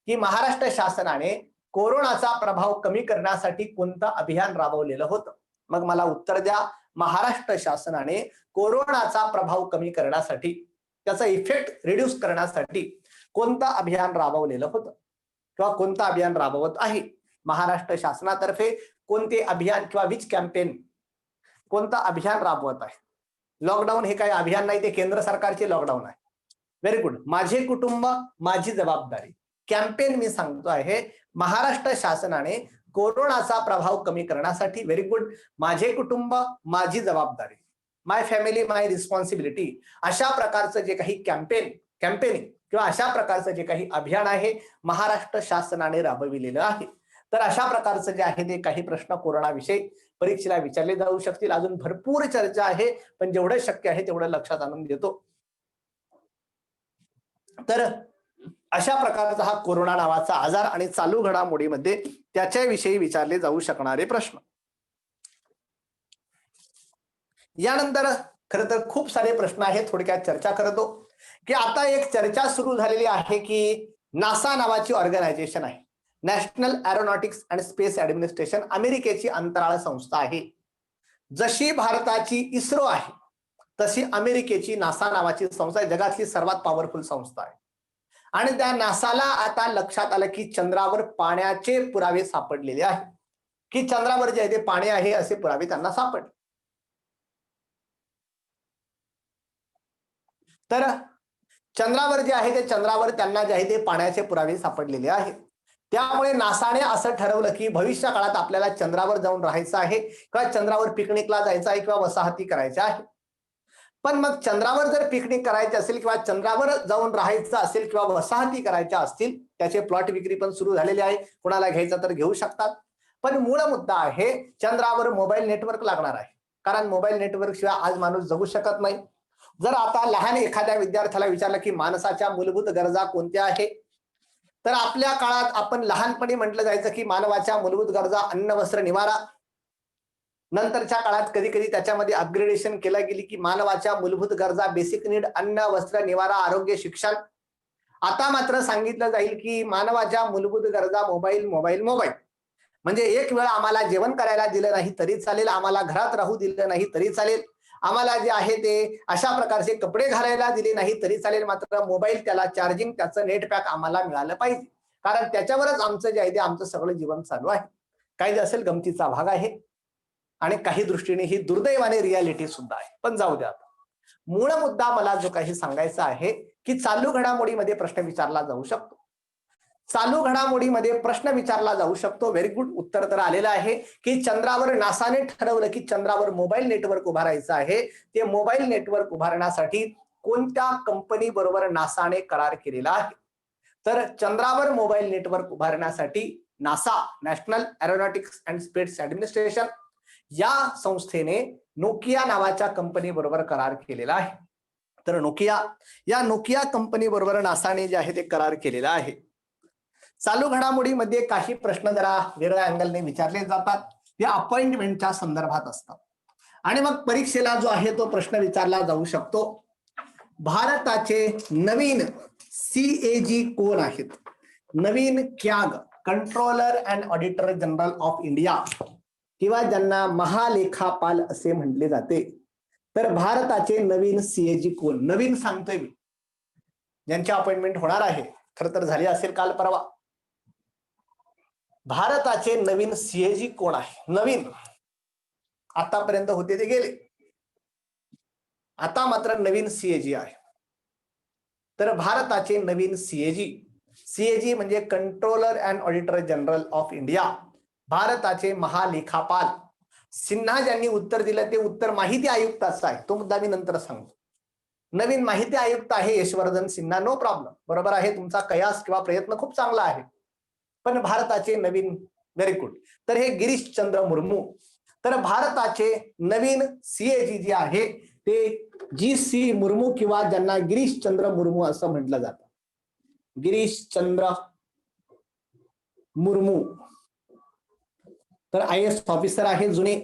की महाराष्ट्र शासनाने कोरोनाचा प्रभाव कमी करण्यासाठी कोणतं अभियान राबवलेलं होतं? मग मला उत्तर द्या. महाराष्ट्र शासनाने कोरोनाचा प्रभाव कमी करण्यासाठी, त्याचा इफेक्ट रिड्यूस करण्यासाठी कोणतं अभियान राबवलेलं होतं किंवा कोणतं अभियान राबवत आहे? महाराष्ट्र शासनातर्फे कोणते अभियान किंवा विच कॅम्पेन, कोणतं अभियान राबवत आहे? लॉकडाऊन हे काही अभियान नाही, ते केंद्र सरकारचे लॉकडाऊन आहे. Very good. माझे कुटुंब माझी जबाबदारी कॅम्पेन मी सांगतो आहे, महाराष्ट्र शासनाने कोरोनाचा प्रभाव कमी करण्यासाठी. Very good. माझे कुटुंब माझी जबाबदारी, माय फॅमिली माय रिस्पॉन्सिबिलिटी, अशा प्रकारचं जे काही कॅम्पेनिंग किंवा अशा प्रकारचं जे काही अभियान आहे महाराष्ट्र शासनाने राबविलेलं आहे. तर अशा प्रकारचं जे आहे ते काही प्रश्न कोरोनाविषयी परीक्षेला विचारले जाऊ शकतील. अजून भरपूर चर्चा आहे, पण जेवढं शक्य आहे तेवढं लक्षात आणून देतो. तर अशा प्रकारचा हा कोरोना नावाचा आजार आणि चालू घडामोडीमध्ये त्याच्याविषयी विचारले जाऊ शकणारे प्रश्न. यानंतर खरं तर खूप सारे प्रश्न आहेत, थोडक्यात चर्चा करतो की आता एक चर्चा सुरू झालेली आहे की नासा नावाची ऑर्गनायझेशन आहे, national aeronautics and space administration, अमेरिकेची अंतराळ संस्था आहे. जशी भारताची इस्रो आहे तशी अमेरिकेची नासा नावाची संस्था आहे, जगातली सर्वात पॉवरफुल संस्था आहे. आणि त्या नासाला आता लक्षात आलं की चंद्रावर पाण्याचे पुरावे सापडलेले आहेत, की चंद्रावर जे आहे ते पाणी आहे असे पुरावे त्यांना सापडले. तर चंद्रावर जे आहे ते चंद्रावर त्यांना जे आहे ते पाण्याचे पुरावे सापडलेले आहेत. त्यामुळे नासाने असं ठरवलं की भविष्य काळात आपल्याला चंद्रावर जाऊन राहायचं आहे किंवा चंद्रावर पिकनिकला जायचं आहे किंवा वसाहती करायच्या आहे. पण मग चंद्रावर जर पिकनिक करायची असेल किंवा चंद्रावर जाऊन राहायचं असेल किंवा वसाहती करायच्या असतील, त्याचे प्लॉट विक्री पण सुरू झालेले आहे, कोणाला घ्यायचं तर घेऊ शकतात. पण मूळ मुद्दा आहे चंद्रावर मोबाईल नेटवर्क लागणार आहे, कारण मोबाईल नेटवर्क शिवाय आज माणूस जगू शकत नाही. जर आता लहान एखाद्या विद्यार्थ्याला विचारलं की माणसाच्या मूलभूत गरजा कोणत्या आहे, तर आपल्या काळात आपण लहानपणी म्हटलं जायचं की मानवाच्या मूलभूत गरजा अन्न वस्त्र निवारा. नंतरच्या काळात कधी कधी त्याच्यामध्ये अपग्रेडेशन केलं गेली की मानवाच्या मूलभूत गरजा बेसिक नीड अन्न वस्त्र निवारा आरोग्य शिक्षण. आता मात्र सांगितलं जाईल की मानवाच्या मूलभूत गरजा मोबाईल मोबाईल मोबाईल. म्हणजे एक वेळ आम्हाला जेवण करायला दिलं नाही तरी चालेल, आम्हाला घरात राहू दिलं नाही तरी चालेल, आम्हाला जे आहे ते अशा प्रकारचे कपडे घालायला दिले नाही तरी चालेल, मात्र मोबाईल त्याला चार्जिंग त्याचं नेट पॅक आम्हाला मिळालं पाहिजे, कारण त्याच्यावरच आमचं जे आहे ते आमचं सगळं जीवन चालू आहे. काही असेल गमतीचा भाग आहे आणि काही दृष्टीने ही दुर्दैवाने रियालिटी सुद्धा आहे. पण जाऊ द्या. मूळ मुद्दा मला जो काही सांगायचा आहे की चालू घडामोडीमध्ये प्रश्न विचारला जाऊ शकतो. चालू घडामोडीमध्ये प्रश्न विचारला जाऊ शकतो. Very good. उत्तर तर आलेलं आहे की चंद्रावर नासाने ठरवलं की चंद्रावर मोबाईल नेटवर्क उभारायचं आहे. ते मोबाईल नेटवर्क उभारण्यासाठी कोणत्या कंपनी बरोबर नासाने करार केलेला आहे? तर चंद्रावर मोबाईल नेटवर्क उभारण्यासाठी NASA, national aeronautics and space administration, या संस्थेने नोकिया नावाच्या कंपनी बरोबर करार केलेला आहे. तर या नोकिया कंपनी बरोबर नासाने जे आहे ते करार केलेला आहे. चालू घडामोडीमध्ये काही प्रश्न जरा वेगळ्या अँगलने विचारले जातात, ते अपॉइंटमेंटच्या संदर्भात असतात आणि मग परीक्षेला जो आहे तो प्रश्न विचारला जाऊ शकतो. भारताचे नवीन CAG कोण आहेत? नवीन CAG, controller and auditor general of India, किंवा ज्यांना महालेखापाल असे म्हटले जाते. तर भारताचे नवीन CAG कोण? नवीन सांगतोय मी, ज्यांची अपॉइंटमेंट होणार आहे, खर तर झाली असेल काल परवा. भारताचे नवीन सीएजी कोण आहे? नवीन आतापर्यंत होते ते गेले, आता मात्र नवीन सीएजी आहे. तर भारताचे नवीन सीएजी म्हणजे controller and auditor general of India, भारताचे महालेखापाल. सिन्हा ज्यांनी उत्तर दिलं ते उत्तर माहिती आयुक्ताचं आहे, तो मुद्दा मी नंतर सांगतो. नवीन माहिती आयुक्त आहे यशवर्धन सिन्हा, नो प्रॉब्लेम, बरोबर आहे. तुमचा कयास किंवा प्रयत्न खूप चांगला आहे. पण भारताचे नवीन, व्हेरी गुड. तर हे गिरीश चंद्र मुर्मू. तर भारताचे नवीन सीएजी जे आहे ते जी.सी. मुर्मू किंवा ज्यांना गिरीश चंद्र मुर्मू असं म्हटलं जातं. गिरीश चंद्र मुर्मू. तर IAS ऑफिसर आहे जुने.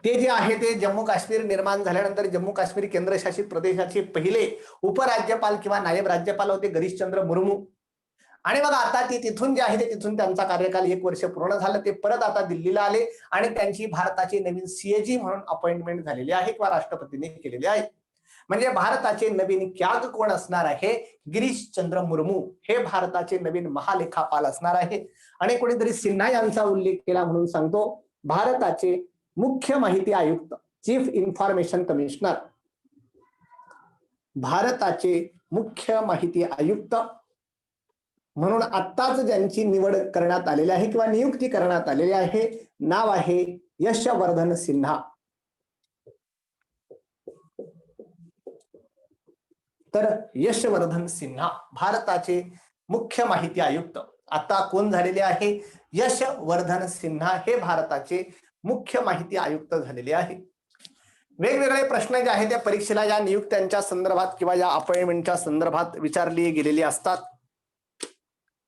ते जे आहे ते जम्मू काश्मीर निर्माण झाल्यानंतर जम्मू काश्मीर केंद्रशासित प्रदेशाचे पहिले उपराज्यपाल किंवा नायब राज्यपाल होते गिरीश चंद्र मुर्मू. आणि मग आता ते तिथून जे आहे ते तिथून त्यांचा कार्यकाल 1 वर्ष पूर्ण झालं. ते परत आता दिल्लीला आले आणि त्यांची भारताची नवीन सीएजी म्हणून अपॉइंटमेंट झालेली आहे किंवा राष्ट्रपतींनी केलेली आहे. म्हणजे भारताचे नवीन कॅग कोण असणार आहे? गिरीश चंद्र मुर्मू हे भारताचे नवीन महालेखापाल असणार आहे. आणि कोणीतरी सिन्हा यांचा उल्लेख केला म्हणून सांगतो, भारताचे मुख्य माहिती आयुक्त, चीफ इन्फॉर्मेशन कमिशनर, भारताचे मुख्य माहिती आयुक्त म्हणून आत्ताच ज्यांची निवड करण्यात आलेली आहे किंवा नियुक्ती करण्यात आलेली आहे, नाव आहे यशवर्धन सिन्हा. तर यशवर्धन सिन्हा भारताचे मुख्य माहिती आयुक्त आता कोण झालेले आहे? यशवर्धन सिन्हा हे भारताचे मुख्य माहिती आयुक्त झालेले आहे. वेगवेगळे प्रश्न जे आहेत त्या परीक्षेला या नियुक्त्यांच्या संदर्भात किंवा या अपॉइंटमेंटच्या संदर्भात विचारले गेलेले असतात.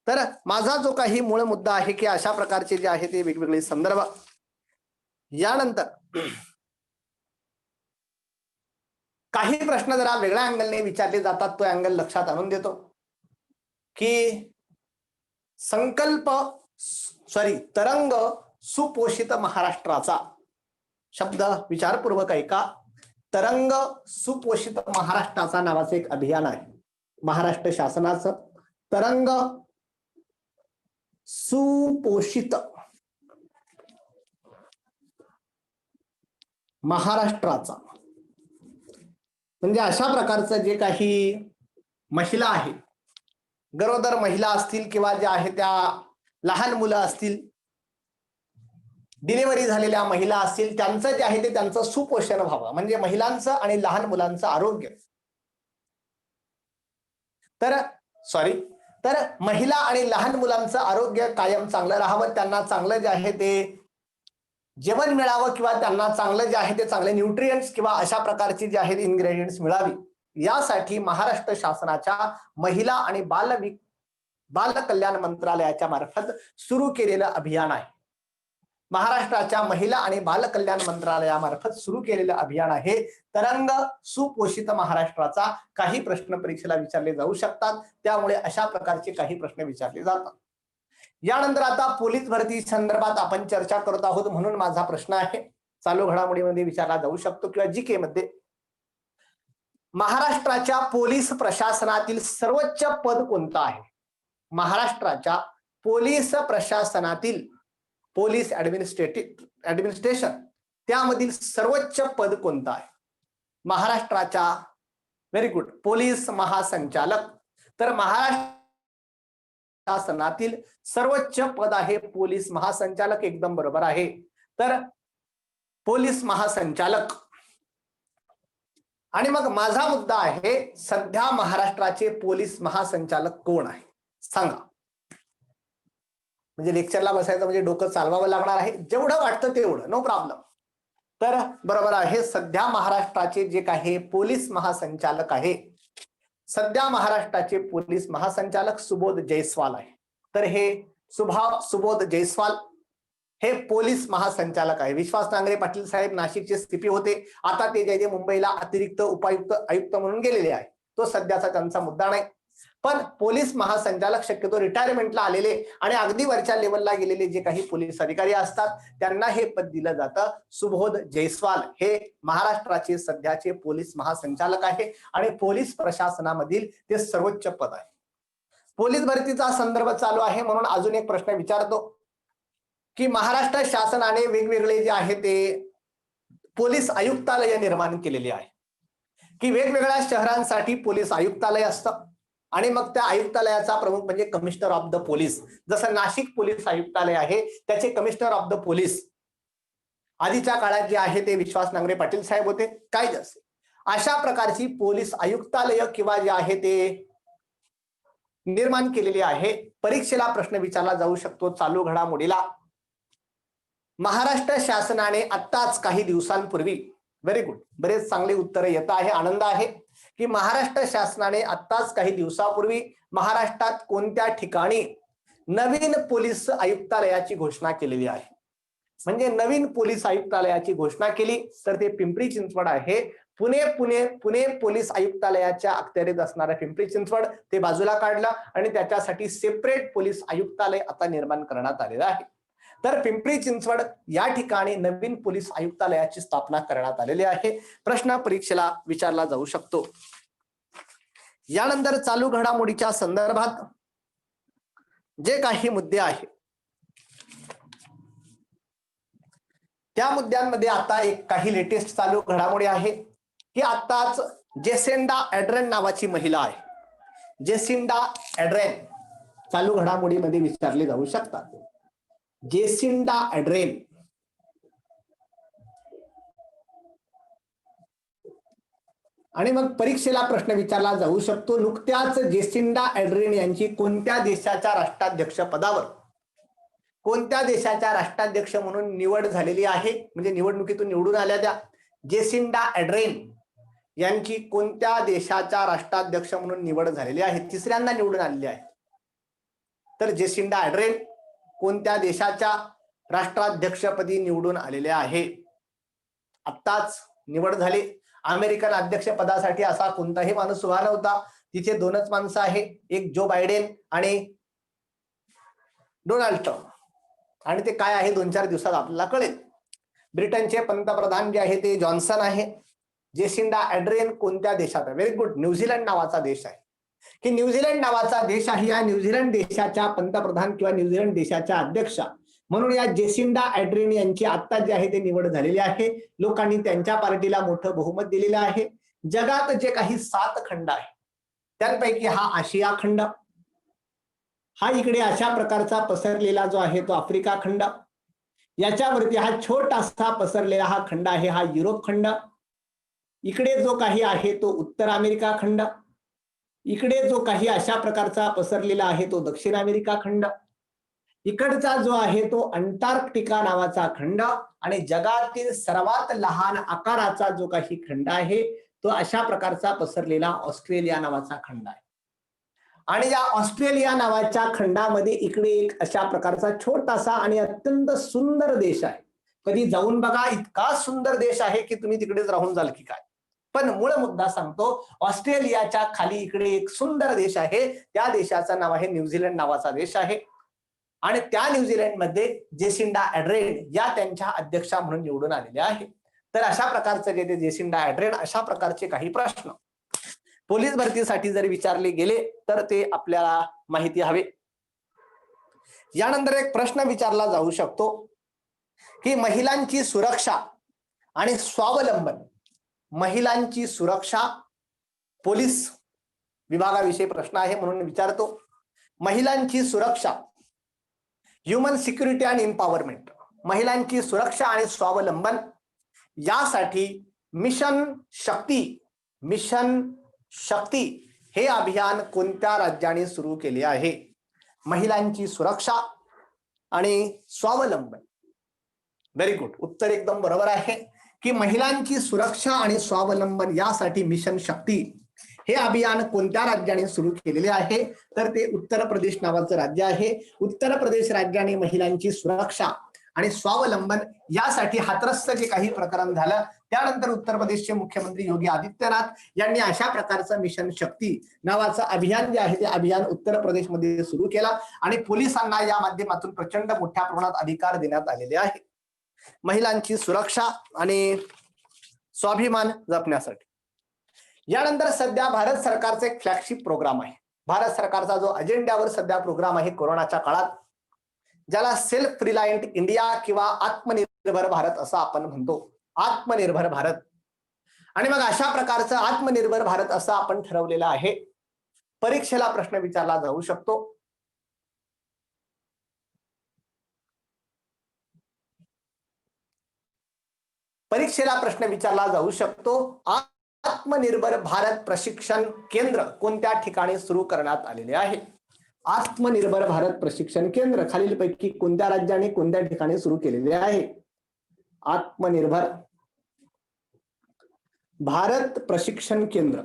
तर माझा जो काही मूळ मुद्दा आहे की अशा प्रकारचे जे आहे ते वेगवेगळे संदर्भ. यानंतर काही प्रश्न जरा वेगळ्या अँगलने विचारले जातात, तो अँगल लक्षात आणून देतो की तरंग सुपोषित महाराष्ट्राचा शब्द विचारपूर्वक ऐका. तरंग सुपोषित महाराष्ट्राचा नावाचं एक अभियान आहे महाराष्ट्र शासनाचं. तरंग सुपोषित महाराष्ट्राचा म्हणजे अशा प्रकारचं जे काही महिला आहे, गरोदर महिला असतील किंवा ज्या आहे त्या लहान मुलं असतील, डिलिव्हरी झालेल्या महिला असतील, त्यांचं जे आहे ते त्यांचं सुपोषण व्हावं, म्हणजे महिलांचं आणि लहान मुलांचं आरोग्य. तर महिला आणि लहान मुलांचं आरोग्य कायम चांगलं राहावं, त्यांना चांगलं जे आहे ते जेवण मिळावं किंवा त्यांना चांगलं जे आहे ते चांगले न्यूट्रिएंट्स किंवा अशा प्रकारची जे आहेत इन्ग्रेडियंट्स मिळावी, यासाठी महाराष्ट्र शासनाच्या महिला आणि बाल कल्याण मंत्रालयाच्या मार्फत सुरू केलेलं अभियान आहे. महाराष्ट्राच्या महिला आणि बाल कल्याण मंत्रालयामार्फत सुरू केलेलं अभियान आहे तरंग सुपोषित महाराष्ट्राचा. काही प्रश्न परीक्षेला विचारले जाऊ शकतात, त्यामुळे अशा प्रकारचे काही प्रश्न विचारले जातात. यानंतर आता पोलीस भरती संदर्भात आपण चर्चा करत आहोत, म्हणून माझा प्रश्न आहे चालू घडामोडीमध्ये विचारला जाऊ शकतो किंवा जीके मध्ये. महाराष्ट्राच्या पोलीस प्रशासनातील सर्वोच्च पद कोणतं आहे? महाराष्ट्राच्या पोलीस प्रशासनातील पोलीस ऍडमिनिस्ट्रेशन त्यामधील सर्वोच्च पद कोणतं आहे? महाराष्ट्राच्या, व्हेरी गुड, पोलीस महासंचालक. तर महाराष्ट्र शासनातील सर्वोच्च पद आहे पोलीस महासंचालक, एकदम बरोबर आहे. तर पोलीस महासंचालक. आणि मग माझा मुद्दा आहे, सध्या महाराष्ट्राचे पोलीस महासंचालक कोण आहे सांगा. म्हणजे लेक्चरला बसायचं म्हणजे डोकं चालवावं लागणार आहे, जेवढं वाटतं तेवढं, नो प्रॉब्लेम. तर बरोबर आहे, सध्या महाराष्ट्राचे जे काही पोलीस महासंचालक आहे, सध्या महाराष्ट्राचे पोलीस महासंचालक सुबोध जयस्वाल आहे. तर हे सुबोध जयस्वाल हे पोलीस महासंचालक आहे. विश्वास नांगरे पाटील साहेब नाशिकचे सीपी होते, आता ते जे मुंबईला अतिरिक्त उपायुक्त आयुक्त म्हणून गेलेले आहे, तो सध्याचा त्यांचा मुद्दा नाही. पण पोलीस महासंचालक शक्यतो रिटायरमेंटला आलेले आणि अगदी वरच्या लेवलला गेलेले जे काही पोलीस अधिकारी असतात त्यांना हे पद दिलं जातं. सुबोध जयस्वाल हे महाराष्ट्राचे सध्याचे पोलीस महासंचालक आहे आणि पोलीस प्रशासनामधील ते सर्वोच्च पद आहे. पोलीस भरतीचा संदर्भ चालू आहे म्हणून अजून एक प्रश्न विचारतो. की महाराष्ट्र शासनाने वेगवेगळे जे आहे ते पोलीस आयुक्तालय निर्माण केलेली आहे, की वेगवेगळ्या शहरांसाठी पोलीस आयुक्तालय असतं आणि मग त्या आयुक्तालयाचा प्रमुख म्हणजे कमिशनर ऑफ द पोलीस. जसं नाशिक पोलीस आयुक्तालय आहे त्याचे कमिशनर ऑफ द पोलीस आधीच्या काळात जे आहे ते विश्वास नांगरे पाटील साहेब होते, काय असेल अशा प्रकारची पोलीस आयुक्तालय किंवा जे आहे ते निर्माण केलेली आहे. परीक्षेला प्रश्न विचारला जाऊ शकतो चालू घडामोडीला. महाराष्ट्र शासनाने आत्ताच काही दिवसांपूर्वी, व्हेरी गुड, बरेच चांगले उत्तर येत आहे, आनंद आहे की महाराष्ट्र शासनाने आत्ताच काही दिवसापूर्वी महाराष्ट्रात कोणत्या ठिकाणी नवीन पोलीस आयुक्तालयाची घोषणा केलेली आहे. म्हणजे नवीन पोलीस आयुक्तालयाची घोषणा केली तर ते पिंपरी चिंचवड आहे. पुणे पोलीस आयुक्तालयाच्या अखत्यारीत असणारा पिंपरी चिंचवड ते बाजूला काढलं आणि त्याच्यासाठी सेपरेट पोलीस आयुक्तालय आता निर्माण करण्यात आलेलं आहे. तर पिंपरी चिंचवड या ठिकाणी नवीन पोलीस आयुक्तालयाची स्थापना करण्यात आलेली आहे. प्रश्न परीक्षेला विचारला जाऊ शकतो. यानंतर चालू घडामोडीच्या संदर्भात जे काही मुद्दे आहेत त्या मुद्द्यांमध्ये आता एक काही लेटेस्ट चालू घडामोडी आहे की आताच जेसिंडा ॲड्रेन नावाची महिला आहे, जेसिंडा ॲड्रेन चालू घडामोडीमध्ये विचारले जाऊ शकतात. जेसिंडा ॲड्रेन आणि मग परीक्षेला प्रश्न विचारला जाऊ शकतो. नुकत्याच जेसिंडा ॲड्रेन यांची कोणत्या देशाच्या राष्ट्राध्यक्ष पदावर, कोणत्या देशाच्या राष्ट्राध्यक्ष म्हणून निवड झालेली आहे, म्हणजे निवडणुकीतून निवडून आल्या त्या जेसिंडा ॲड्रेन यांची कोणत्या देशाच्या राष्ट्राध्यक्ष म्हणून निवड झालेली आहे, तिसऱ्यांदा निवडून आलेली आहे. तर जेसिंडा ॲड्रेन कोणत्या देशाच्या राष्ट्राध्यक्षपदी निवडून आलेले आहे, आत्ताच निवड झाली. अमेरिकन अध्यक्ष पदासाठी असा कोणताही माणूस उभा नव्हता, तिथे दोनच माणसं आहे, एक जो बायडेन आणि डोनाल्ड ट्रम्प, आणि ते काय आहे 2-4 दिवसात आपल्याला कळेल. ब्रिटनचे पंतप्रधान जे आहे ते जॉन्सन आहे. जेसिंडा ॲड्रेन कोणत्या देशात आहे, व्हेरी गुड, न्यूझीलंड नावाचा देश आहे, की न्यूझीलंड नावाचा देश आहे. या न्यूझीलंड देशाच्या पंतप्रधान किंवा न्यूझीलंड देशाच्या अध्यक्षा म्हणून या जेसिंडा ॲड्रेन यांची आता जे आहे ते निवड झालेली आहे. लोकांनी त्यांच्या पार्टीला मोठं बहुमत दिलेलं आहे. जगात जे काही 7 खंड आहे त्यांपैकी हा आशिया खंड, हा इकडे अशा प्रकारचा पसरलेला जो आहे तो आफ्रिका खंड, याच्यावरती हा छोटासा पसरलेला हा खंड आहे हा युरोप खंड, इकडे जो काही आहे तो उत्तर अमेरिका खंड, इकडे जो काही अशा प्रकारचा पसरलेला आहे तो दक्षिण अमेरिका खंड, इकडचा जो आहे तो अंटार्क्टिका नावाचा खंड, आणि जगातील सर्वात लहान आकाराचा जो काही खंड आहे तो अशा प्रकारचा पसरलेला ऑस्ट्रेलिया नावाचा खंड आहे. आणि या ऑस्ट्रेलिया नावाच्या खंडामध्ये इकडे एक अशा प्रकारचा छोटासा आणि अत्यंत सुंदर देश आहे. कधी जाऊन बघा, इतका सुंदर देश आहे की तुम्ही तिकडेच राहून जाल की काय. पण मूळ मुद्दा सांगतो, ऑस्ट्रेलियाच्या खाली इकडे एक सुंदर देश आहे, त्या देशाचं नाव आहे न्यूझीलंड नावाचा देश आहे. आणि त्या न्यूझीलंडमध्ये जेसिंडा ॲड्रेन या त्यांच्या अध्यक्षा म्हणून निवडून आलेल्या आहे. तर अशा प्रकारचे जे जेसिंडा ॲड्रेन, अशा प्रकारचे काही प्रश्न पोलीस भरतीसाठी जर विचारले गेले तर ते आपल्याला माहिती हवे. यानंतर एक प्रश्न विचारला जाऊ शकतो की महिलांची सुरक्षा आणि स्वावलंबन, महिलांची सुरक्षा पोलीस विभागाविषयी प्रश्न आहे म्हणून विचारतो. महिलांची सुरक्षा, ह्युमन सिक्युरिटी अँड एम्पॉवरमेंट, महिलांची सुरक्षा आणि स्वावलंबन यासाठी मिशन शक्ती हे अभियान कोणत्या राज्याने सुरू केले आहे. महिलांची सुरक्षा आणि स्वावलंबन, व्हेरी गुड, उत्तर एकदम बरोबर आहे की महिलांची सुरक्षा आणि स्वावलंबन यासाठी मिशन शक्ती हे अभियान कोणत्या राज्याने सुरू केलेले आहे, तर ते उत्तर प्रदेश नावाचं राज्य आहे. उत्तर प्रदेश राज्याने महिलांची सुरक्षा आणि स्वावलंबन यासाठी हाथरस जे काही प्रकरण झालं त्यानंतर उत्तर प्रदेशचे मुख्यमंत्री योगी आदित्यनाथ यांनी अशा प्रकारचं मिशन शक्ती नावाचं अभियान जे आहे ते अभियान उत्तर प्रदेशमध्ये सुरू केला आणि पोलिसांना या माध्यमातून प्रचंड मोठ्या प्रमाणात अधिकार देण्यात आलेले आहे महिलांची सुरक्षा आणि स्वाभिमान जपण्यासाठी. यानंतर सध्या भारत सरकारचा एक फ्लॅगशिप प्रोग्राम आहे. भारत सरकारचा जो अजेंड्यावर सध्या प्रोग्राम आहे कोरोनाच्या काळात, ज्याला सेल्फ रिलायंट इंडिया किंवा आत्मनिर्भर भारत असं आपण म्हणतो, आत्मनिर्भर भारत. आणि मग अशा प्रकारचं आत्मनिर्भर भारत असं आपण ठरवलेलं आहे. परीक्षेला प्रश्न विचारला जाऊ शकतो. परीक्षेला प्रश्न विचारला जाऊ शकतो, आत्मनिर्भर भारत प्रशिक्षण केंद्र कोणत्या ठिकाणी सुरू करण्यात आलेले आहे? आत्मनिर्भर भारत प्रशिक्षण केंद्र खालीलपैकी कोणत्या राज्याने कोणत्या ठिकाणी सुरू केलेले आहे? आत्मनिर्भर भारत प्रशिक्षण केंद्र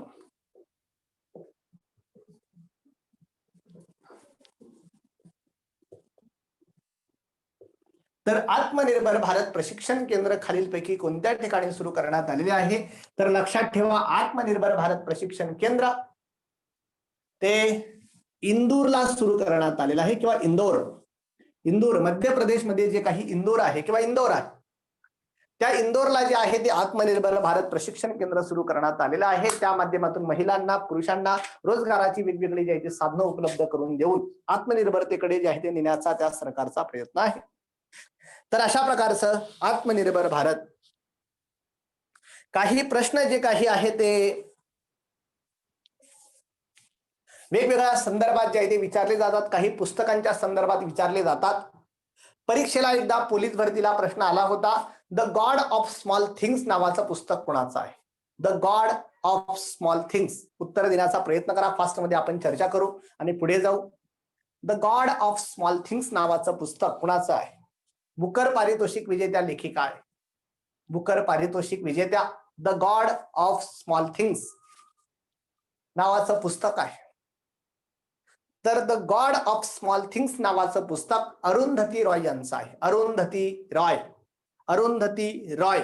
तर आत्मनिर्भर भारत प्रशिक्षण केंद्र खालीलपैकी कोणत्या ठिकाणी सुरू करण्यात आलेले आहे? तर लक्षात ठेवा, आत्मनिर्भर भारत प्रशिक्षण केंद्र ते इंदूरला सुरू करण्यात आलेलं आहे किंवा इंदोर मध्य प्रदेशमध्ये जे काही इंदोर आहे किंवा इंदोर आहे, त्या इंदोरला जे आहे ते आत्मनिर्भर भारत प्रशिक्षण केंद्र सुरू करण्यात आलेलं आहे. त्या माध्यमातून महिलांना, पुरुषांना रोजगाराची वेगवेगळी जी आहे साधनं उपलब्ध करून देऊन आत्मनिर्भरतेकडे जे आहे ते नेण्याचा त्या सरकारचा प्रयत्न आहे. तर अशा प्रकारचं आत्मनिर्भर भारत. काही प्रश्न जे काही आहे ते वेगवेगळ्या संदर्भात जे आहे ते विचारले जातात, काही पुस्तकांच्या संदर्भात विचारले जातात. परीक्षेला एकदा पोलीस भरतीला प्रश्न आला होता, the God of small things नावाचं पुस्तक कोणाचं आहे? The God of small things. उत्तर देण्याचा प्रयत्न करा, फास्ट मध्ये आपण चर्चा करू आणि पुढे जाऊ. The God of small things नावाचं पुस्तक कोणाचं आहे? बुकर पारितोषिक विजेत्या लेखिका आहे. बुकर पारितोषिक विजेत्या the God of small things नावाचं पुस्तक आहे. तर the God of small things नावाचं पुस्तक अरुंधती रॉय यांचं आहे. अरुंधती रॉय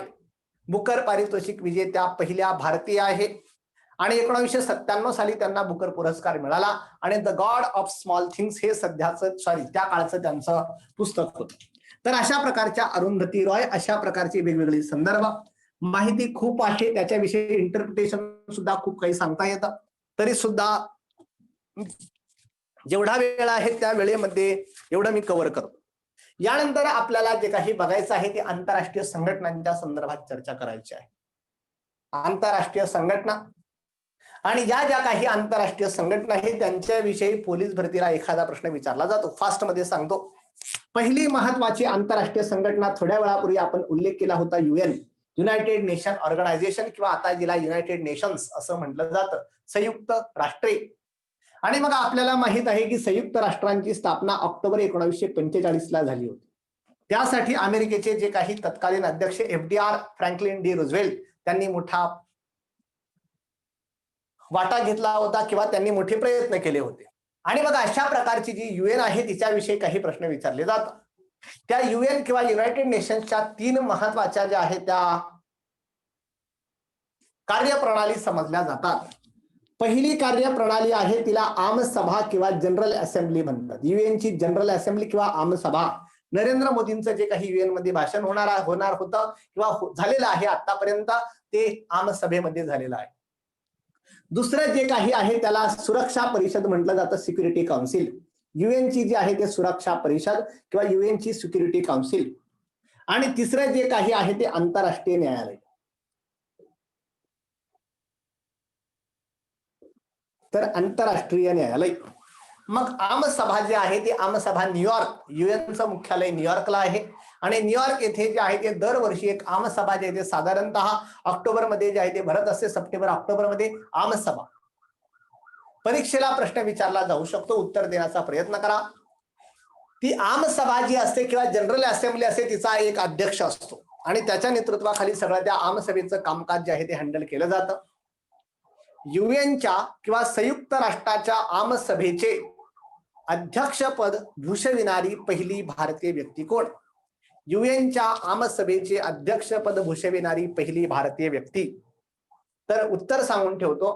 बुकर पारितोषिक विजेत्या पहिल्या भारतीय आहे आणि 1997 साली त्यांना बुकर पुरस्कार मिळाला. आणि the God of small things हे सध्याचं त्या काळचं त्यांचं पुस्तक होतं. तर अशा प्रकारच्या अरुंधती रॉय, अशा प्रकारची वेगवेगळी संदर्भ माहिती खूप आहे, त्याच्याविषयी इंटरप्रिटेशन सुद्धा खूप काही सांगता येतं. तरी सुद्धा जेवढा वेळ आहे त्या वेळेमध्ये एवढं मी कव्हर करतो. यानंतर आपल्याला जे काही बघायचं आहे ते आंतरराष्ट्रीय संघटनांच्या संदर्भात चर्चा करायची आहे. आंतरराष्ट्रीय संघटना आणि ज्या काही आंतरराष्ट्रीय संघटना आहेत त्यांच्याविषयी पोलीस भरतीला एखादा प्रश्न विचारला जातो. फास्ट मध्ये सांगतो. पहिली महत्वाची आंतरराष्ट्रीय संघटना थोड्या वेळापूर्वी आपण उल्लेख केला होता, UN, युनायटेड नेशन ऑर्गनायझेशन किंवा आता जिला युनायटेड नेशन्स असं म्हटलं जातं, संयुक्त राष्ट्रे. आणि मग आपल्याला माहित आहे की संयुक्त राष्ट्रांची स्थापना ऑक्टोबर 1945 ला झाली होती. त्यासाठी अमेरिकेचे जे काही तत्कालीन अध्यक्ष FDR फ्रँकलिन डी रुझवेल्ट त्यांनी मोठा वाटा घेतला होता किंवा त्यांनी मोठे प्रयत्न केले होते. आणि मग अशा प्रकारची जी UN आहे तिच्याविषयी काही प्रश्न विचारले जातात. त्या UN किंवा युनायटेड नेशन्सच्या 3 महत्वाच्या ज्या आहेत त्या कार्यप्रणाली समजल्या जातात. पहिली कार्यप्रणाली आहे तिला आमसभा किंवा जनरल असेंब्ली म्हणतात. UN ची जनरल असेंब्ली किंवा आमसभा. नरेंद्र मोदींचं जे काही UN मध्ये भाषण होणार होतं किंवा झालेलं आहे आतापर्यंत ते आमसभेमध्ये झालेलं आहे. दुसरं जे काही आहे त्याला सुरक्षा परिषद म्हटलं जातं, सिक्युरिटी काउन्सिल. UN ची जी आहे ते सुरक्षा परिषद किंवा UN ची सिक्युरिटी काउन्सिल. आणि तिसरं जे काही आहे ते आंतरराष्ट्रीय न्यायालय. तर आंतरराष्ट्रीय न्यायालय. मग आमसभा जे आहे ती आमसभा न्यूयॉर्क, UNचं मुख्यालय न्यूयॉर्कला आहे आणि न्यूयॉर्क येथे जे आहे ते दरवर्षी एक आमसभा जे आहे ते साधारणतः ऑक्टोबरमध्ये जे आहे ते भरत असते, सप्टेंबर ऑक्टोबरमध्ये आमसभा. परीक्षेला प्रश्न विचारला जाऊ शकतो, उत्तर देण्याचा प्रयत्न करा. ती आमसभा जी असते किंवा जनरल असेंब्ली असते तिचा एक अध्यक्ष असतो आणि त्याच्या नेतृत्वाखाली सगळं त्या आमसभेचं कामकाज जे आहे ते हँडल केलं जातं. UNच्या किंवा संयुक्त राष्ट्राच्या आमसभेचे अध्यक्षपद भूषविणारी पहिली भारतीय व्यक्ती कोण? UNच्या आमसभेचे अध्यक्षपद भूषविणारी पहिली भारतीय व्यक्ती. तर उत्तर सांगून ठेवतो,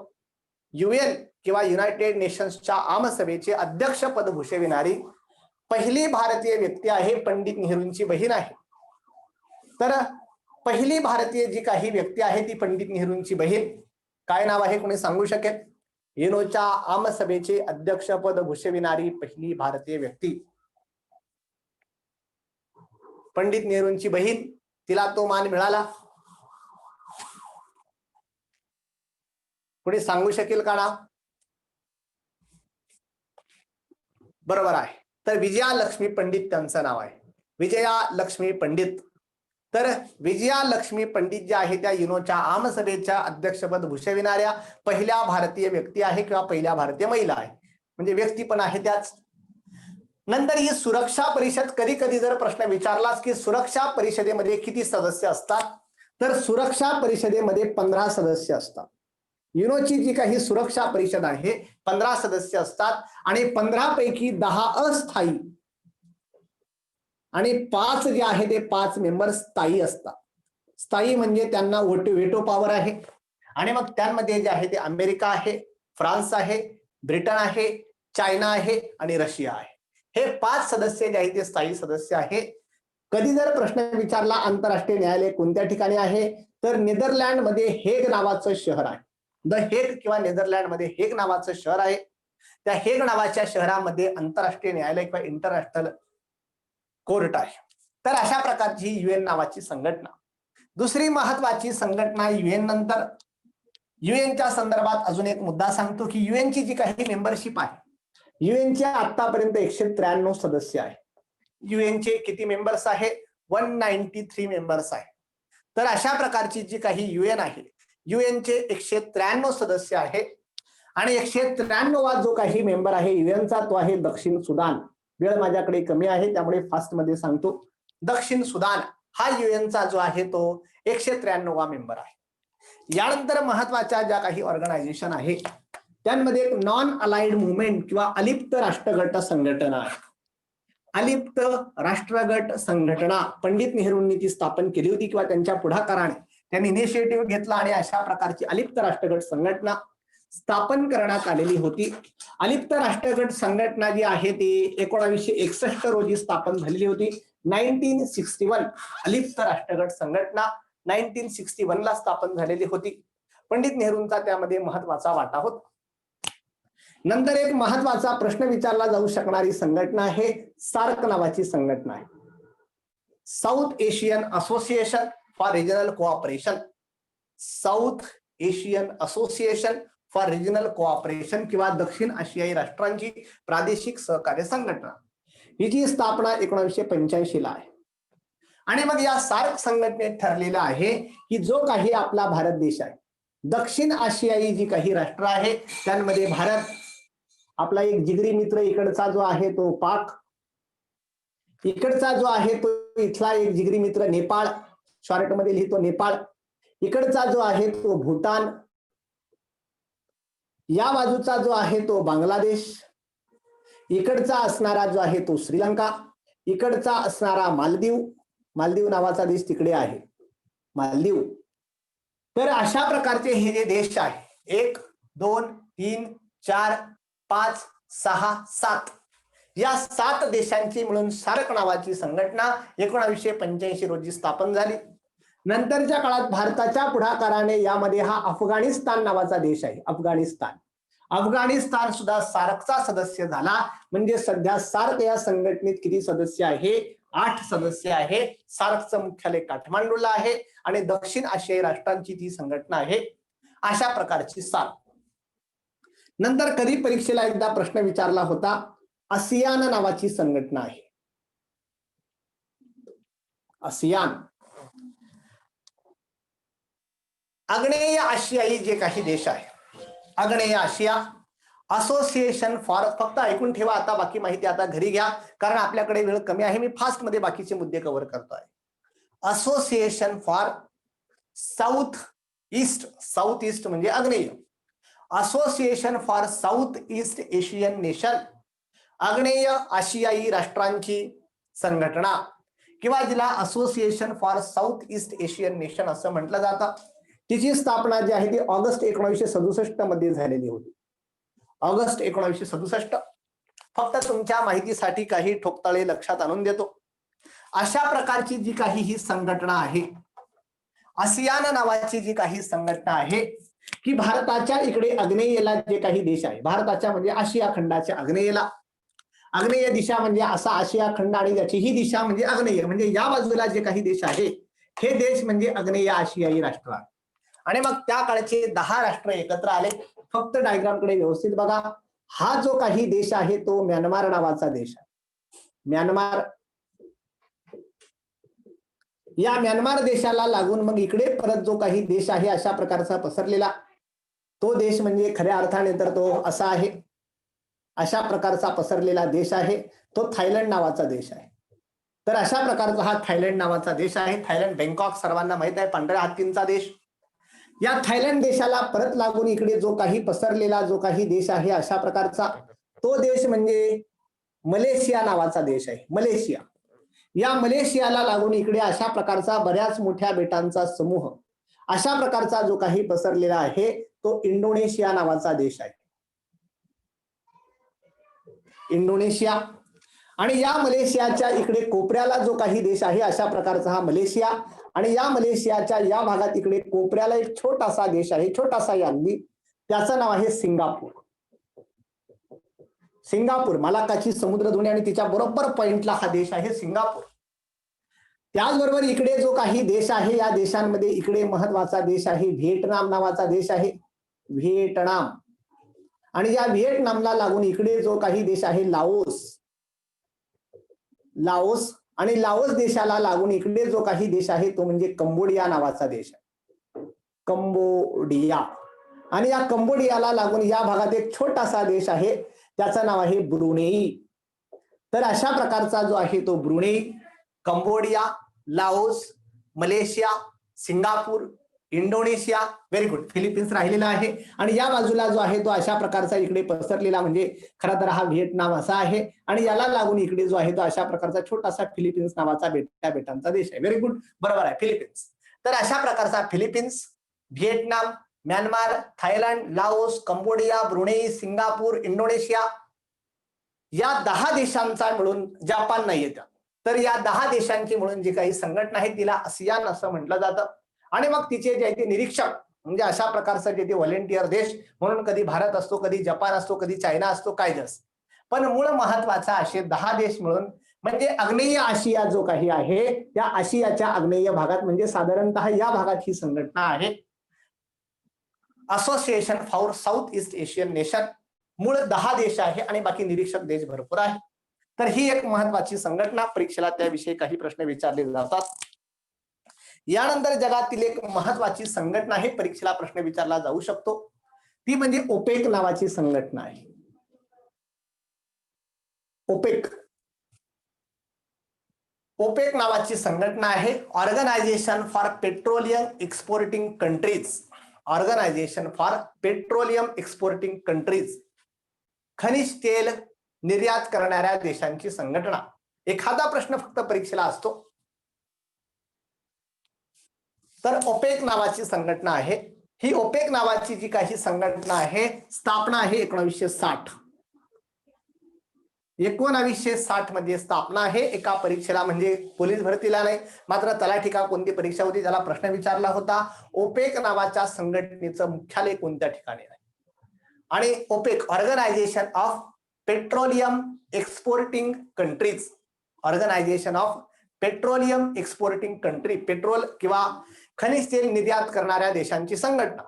UN किंवा युनायटेड नेशन्सच्या आमसभेचे अध्यक्षपद भूषविणारी पहिली भारतीय व्यक्ती आहे पंडित नेहरूंची बहीण आहे. तर पहिली भारतीय जी काही व्यक्ती आहे ती पंडित नेहरूंची बहीण. काय नाव आहे, कोणी सांगू शकेल? युनोच्या आमसभेचे अध्यक्षपद भूषविणारी पहिली भारतीय व्यक्ती. पंडित नेहरूंची बहीण, तिला तो मान मिळाला? कोणी सांगू शकेल का नाव? बरोबर आहे. तर विजया लक्ष्मी पंडित त्यांचं नाव आहे. विजया लक्ष्मी पंडित. तर विजया लक्ष्मी पंडित ज्या आहे त्या युनोच्या आमसभेच्या अध्यक्षपद भूषविणाऱ्या पहिल्या भारतीय व्यक्ती आहे किंवा पहिल्या भारतीय महिला आहे. म्हणजे व्यक्ती पण आहे त्याच. नंतर ही सुरक्षा परिषद, कधी कधी जर प्रश्न विचारलाच की सुरक्षा परिषदेमध्ये किती सदस्य असतात, तर सुरक्षा परिषदेमध्ये 15 सदस्य असतात. युनोची जी काही सुरक्षा परिषद आहे 15 सदस्य असतात आणि 15 पैकी 10 अस्थायी आणि 5 जे आहे ते 5 मेंबर स्थायी असतात. स्थायी म्हणजे त्यांना व्हेटो पॉवर आहे. आणि मग त्यामध्ये जे आहे ते अमेरिका आहे, फ्रान्स आहे, ब्रिटन आहे, चायना आहे आणि रशिया आहे. हे 5 सदस्य जे आहे ते स्थायी सदस्य आहे. कधी जर प्रश्न विचारला आंतरराष्ट्रीय न्यायालय कोणत्या ठिकाणी आहे, तर नेदरलँड मध्ये हेग नावाचं शहर आहे. द हेग किंवा नेदरलँड मध्ये हेग नावाचं शहर आहे. त्या हेग नावाच्या शहरामध्ये आंतरराष्ट्रीय न्यायालय किंवा इंटरनॅशनल कोर्ट आहे. तर अशा प्रकारची युएन नावाची संघटना. दुसरी महत्वाची संघटना युएन नंतर, युएनच्या संदर्भात अजून एक मुद्दा सांगतो की युएनची जी काही मेंबरशिप आहे, युएनचे आतापर्यंत 193 सदस्य आहे. युएनचे किती मेंबर्स आहे? 193 मेंबर्स आहे. तर अशा प्रकारची जी काही युएन आहे, युएनचे 193 सदस्य आहे. आणि 193वा जो काही मेंबर आहे युएनचा तो आहे दक्षिण सुदान. वेळ माझ्याकडे कमी आहे त्यामुळे फास्ट मध्ये सांगतो. दक्षिण सुदान हा युएनचा जो आहे तो 193वा मेंबर आहे. यानंतर महत्वाच्या ज्या काही ऑर्गनायझेशन आहे त्यांमध्ये नॉन अलाइड मुवमेंट किंवा अलिप्त राष्ट्रगट संघटना आहे. अलिप्त राष्ट्रगट संघटना पंडित नेहरूंनी ती स्थापन केली होती किंवा त्यांच्या पुढाकाराने त्यांनी इनिशिएटिव्ह घेतला आणि अशा प्रकारची अलिप्त राष्ट्रगट संघटना स्थापन करण्यात आलेली होती. अलिप्त राष्ट्रगट संघटना जी आहे ती 1961 रोजी स्थापन झालेली होती. 1961 अलिप्त राष्ट्रगट संघटना 1961 ला स्थापन झालेली होती. पंडित नेहरूंचा त्यामध्ये महत्वाचा वाटा होता. नंतर एक महत्वाचा प्रश्न विचारला जाऊ शकणारी संघटना आहे सार्क नावाची संघटना आहे. South Asian association for regional cooperation. South Asian association for regional cooperation किंवा दक्षिण आशियाई राष्ट्रांची प्रादेशिक सहकार्य संघटना. हिची स्थापना 1985 ला आहे. आणि मग या सार्क संघटनेत ठरलेलं आहे की जो काही आपला भारत देश आहे, दक्षिण आशियाई जी काही राष्ट्र आहे त्यांमध्ये भारत, आपला एक जिगरी मित्र इकडचा जो आहे तो पाक, इकडचा जो आहे तो इथला एक जिगरी मित्र नेपाळ, शॉर्ट मध्ये लिहितो नेपाळ, इकडचा जो आहे तो भूतान, या बाजूचा जो आहे तो बांगलादेश, इकडचा असणारा जो आहे तो श्रीलंका, इकडचा असणारा मालदीव, मालदीव नावाचा देश तिकडे आहे मालदीव. तर अशा प्रकारचे हे जे देश आहे 1 2 3 4 5 6 7 या 7 देशांची मिळून सार्क नावाची संघटना 1985 रोजी स्थापन झाली. नंतरच्या काळात भारताच्या पुढाकाराने यामध्ये हा अफगाणिस्तान नावाचा देश आहे, अफगाणिस्तान सुद्धा सार्कचा सदस्य झाला. म्हणजे सध्या सार्क या संघटनेत किती सदस्य आहे? 8 सदस्य आहे. सार्कचं मुख्यालय काठमांडूला आहे आणि दक्षिण आशियाई राष्ट्रांची ती संघटना आहे. अशा प्रकारची सार्क. नंतर कधी परीक्षेला एकदा प्रश्न विचारला होता, आसियान नावाची संघटना आहे. आसियान आग्नेय आशियाई जे काही देश आहे, आग्नेय आशिया असोसिएशन फॉर, फक्त ऐकून ठेवा आता, बाकी माहिती आता घरी घ्या कारण आपल्याकडे वेळ कमी आहे. मी फास्ट मध्ये बाकीचे मुद्दे कव्हर करतोय. Association for south east, south east म्हणजे आग्नेय, association for south east Asian nation, आग्नेय आशियाई राष्ट्रांची संघटना किंवा जिला association for south east Asian nation असं म्हटलं जातं. तिची स्थापना जी आहे ती ऑगस्ट 1967 मध्ये झालेली होती. ऑगस्ट 1967. फक्त तुमच्या माहितीसाठी काही ठोकताळे लक्षात आणून देतो. अशा प्रकारची जी काही ही संघटना आहे, आसियान नावाची जी काही संघटना आहे, की भारताच्या इकडे आग्नेयेला जे काही देश आहे, भारताच्या म्हणजे आशिया खंडाच्या आग्नेयेला आग्नेय दिशा म्हणजे असा आशिया खंड आणि याची ही दिशा म्हणजे आग्नेय, म्हणजे या बाजूला जे काही देश आहे हे देश म्हणजे आग्नेय आशियाई राष्ट्र आहे. आणि मग त्या काळचे 10 राष्ट्र एकत्र आले. फक्त डायग्राम कडे व्यवस्थित बघा. हा जो काही देश आहे तो म्यानमार नावाचा देश आहे. म्यानमार, या म्यानमार देशाला लागून मग इकडे परत जो काही देश आहे अशा प्रकारचा पसरलेला तो देश म्हणजे खऱ्या अर्थाने तर तो असा आहे, अशा प्रकारचा पसरलेला देश आहे तो थायलंड नावाचा देश आहे. तर अशा प्रकारचा हा थायलंड नावाचा देश आहे. थायलंड, बँकॉक सर्वांना माहित आहे, पांढऱ्या हत्तींचा देश. या थायलंड देशाला परत लागून इकडे जो काही पसरलेला जो काही देश आहे अशा प्रकारचा तो देश म्हणजे मलेशिया नावाचा देश आहे. मलेशिया, या मलेशियाला लागून इकडे अशा प्रकारचा बऱ्याच मोठ्या बेटांचा समूह अशा प्रकारचा जो काही पसरलेला आहे तो इंडोनेशिया नावाचा देश आहे. इंडोनेशिया. आणि या मलेशियाच्या इकडे कोपऱ्याला जो काही देश आहे अशा प्रकारचा हा मलेशिया. आणि या मलेशियाच्या या भागात इकडे कोपऱ्याला एक छोटासा देश आहे, छोटासा अगदी, त्याचं नाव आहे सिंगापूर. सिंगापूर, मलाकाची समुद्रधुनी आणि तिच्या बरोबर पॉइंटला हा देश आहे सिंगापूर. त्याचबरोबर इकडे जो काही देश आहे या देशांमध्ये इकडे महत्वाचा देश आहे व्हिएतनाम नावाचा देश आहे. व्हिएतनाम. आणि या व्हिएतनामला लागून इकडे जो काही देश आहे लाओस. लाओस. आणि लाओस देशाला लागून इकडे जो काही देश आहे तो म्हणजे कंबोडिया नावाचा देश आहे. कंबोडिया. आणि या कंबोडियाला लागून या भागात एक छोटासा देश आहे त्याचं नाव आहे ब्रुनेई. तर अशा प्रकारचा जो आहे तो Brunei, Cambodia, Laos, Malaysia, Singapore, Indonesia, very good, Philippines राहिलेला आहे. आणि या बाजूला जो आहे तो अशा प्रकारचा इकडे पसरलेला म्हणजे खरा तर हा व्हिएतनाम असा आहे. आणि याला लागून इकडे जो आहे तो अशा प्रकारचा छोटासा फिलिपिन्स नावाचा बेटांचा देश आहे. व्हेरी गुड, बरोबर आहे, फिलिपिन्स. तर अशा प्रकारचा Philippines, Vietnam, Myanmar, Thailand, Laos, Cambodia, Brunei, Singapore, Indonesia या 10 देशांचा मिळून, जपान नाही येतं, तर या 10 देशांची मिळून जी काही संघटना आहे तिला आसियान असं म्हटलं जातं. आणि मग तिचे जे आहे ते निरीक्षक म्हणजे अशा प्रकारचा जे ते व्हॉलेंटियर देश म्हणून कधी भारत असतो, कधी जपान असतो, कधी चायना असतो, काय जस, पण मूळ महत्वाचा असे 10 देश मिळून म्हणजे आग्नेय आशिया जो काही आहे त्या आशियाच्या आग्नेय भागात म्हणजे साधारणतः या भागात ही संघटना आहे association for south east Asian nation. मूळ 10 देश आहे आणि बाकी निरीक्षक देश भरपूर आहे. तर ही एक महत्वाची संघटना, परीक्षेला त्याविषयी काही प्रश्न विचारले जातात. यानंतर जगातील एक महत्वाची संघटना आहे, परीक्षेला प्रश्न विचारला जाऊ शकतो, ती म्हणजे ओपेक नावाची संघटना आहे. ओपेक. ओपेक नावाची संघटना आहे organisation for petroleum exporting countries. Organisation for petroleum exporting countries, खनिज तेल निर्यात करणाऱ्या देशांची संघटना. एखादा प्रश्न फक्त परीक्षेला असतो. तर ओपेक नावाची संघटना आहे. ही ओपेक नावाची जी काही संघटना आहे स्थापना आहे 1960. 1960 मध्ये स्थापना आहे. एका परीक्षेला म्हणजे पोलीस भरतीला नाही मात्र तलाठीका कोणती परीक्षा होती त्याला प्रश्न विचारला होता, ओपेक नावाच्या संघटनेचं मुख्यालय कोणत्या ठिकाणी आहे. आणि OPEC organisation of petroleum exporting countries, organisation of petroleum exporting country, petrol किंवा खनिज तेल निर्यात करणाऱ्या देशांची संघटना,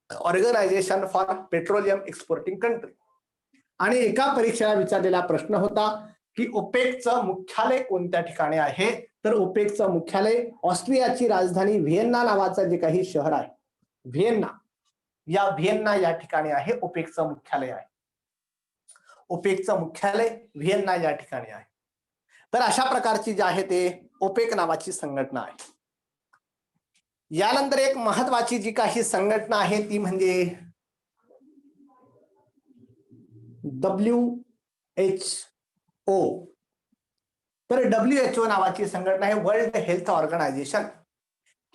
organisation for petroleum exporting country. आणि एका परीक्षेला विचारलेला प्रश्न होता की ओपेकचं मुख्यालय कोणत्या ठिकाणी आहे. तर ओपेकचं मुख्यालय ऑस्ट्रियाची राजधानी व्हिएन्ना नावाचं जे काही शहर आहे, व्हिएन्ना, या व्हिएन्ना या ठिकाणी आहे ओपेकचं मुख्यालय आहे. ओपेकचं मुख्यालय व्हिएन्ना या ठिकाणी आहे. तर अशा प्रकारची जी आहे ते ओपेक नावाची संघटना आहे. यानंतर एक महत्वाची जी काही संघटना आहे ती म्हणजे WHO. तर WHO नावाची संघटना आहे, वर्ल्ड हेल्थ ऑर्गनायझेशन.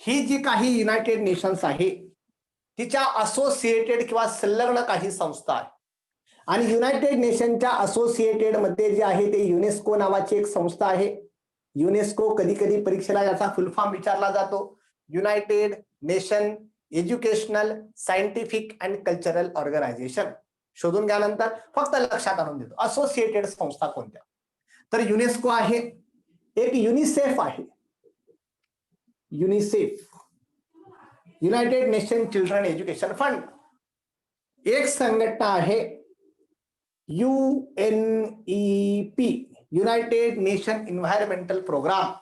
ही जी काही युनायटेड नेशन्स आहे तिच्या असोसिएटेड किंवा संलग्न काही संस्था आहे. आणि युनायटेड नेशनच्या असोसिएटेड मध्ये जे आहे ते युनेस्को नावाची एक संस्था आहे. युनेस्को, कधी कधी परीक्षेला याचा फुल फॉर्म विचारला जातो, united nation educational scientific and cultural organisation. शोधून घ्यानंतर फक्त लक्षात आणून देतो. असोसिएटेड संस्था कोणत्या? तर युनेस्को आहे, एक युनिसेफ आहे, UNICEF united nation children education fund, एक संघटना आहे UNEP united nation environmental programme,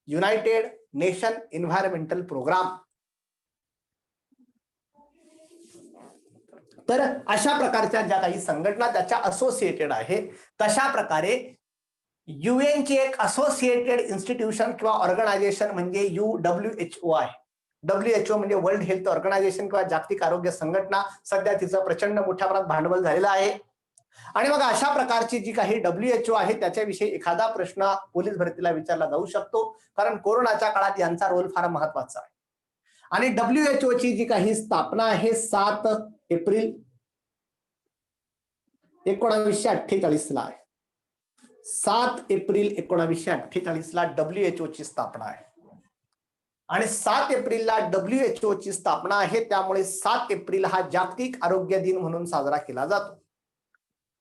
united nation environmental programme. तर अशा प्रकारच्या ज्या काही संघटना त्याच्या असोसिएटेड आहे, तशा प्रकारे UN ची एक असोसिएटेड इन्स्टिट्यूशन किंवा ऑर्गनायझेशन म्हणजे WHO आहे. WHO म्हणजे वर्ल्ड हेल्थ ऑर्गनायझेशन किंवा जागतिक आरोग्य संघटना. सध्या तिचं प्रचंड मोठ्या प्रमाणात भांडवल झालेलं आहे. आणि मग अशा प्रकारची जी काही WHO आहे त्याच्याविषयी एखादा प्रश्न पोलीस भरतीला विचारला जाऊ शकतो, कारण कोरोनाच्या काळात यांचा रोल फार महत्वाचा आहे. आणि WHO ची जी काही स्थापना आहे 7 एप्रिल 1948 ला आहे. 7 एप्रिल 1948 ला WHO ची स्थापना आहे. आणि 7 एप्रिलला WHO ची स्थापना आहे, त्यामुळे 7 एप्रिल हा जागतिक आरोग्य दिन म्हणून साजरा केला जातो.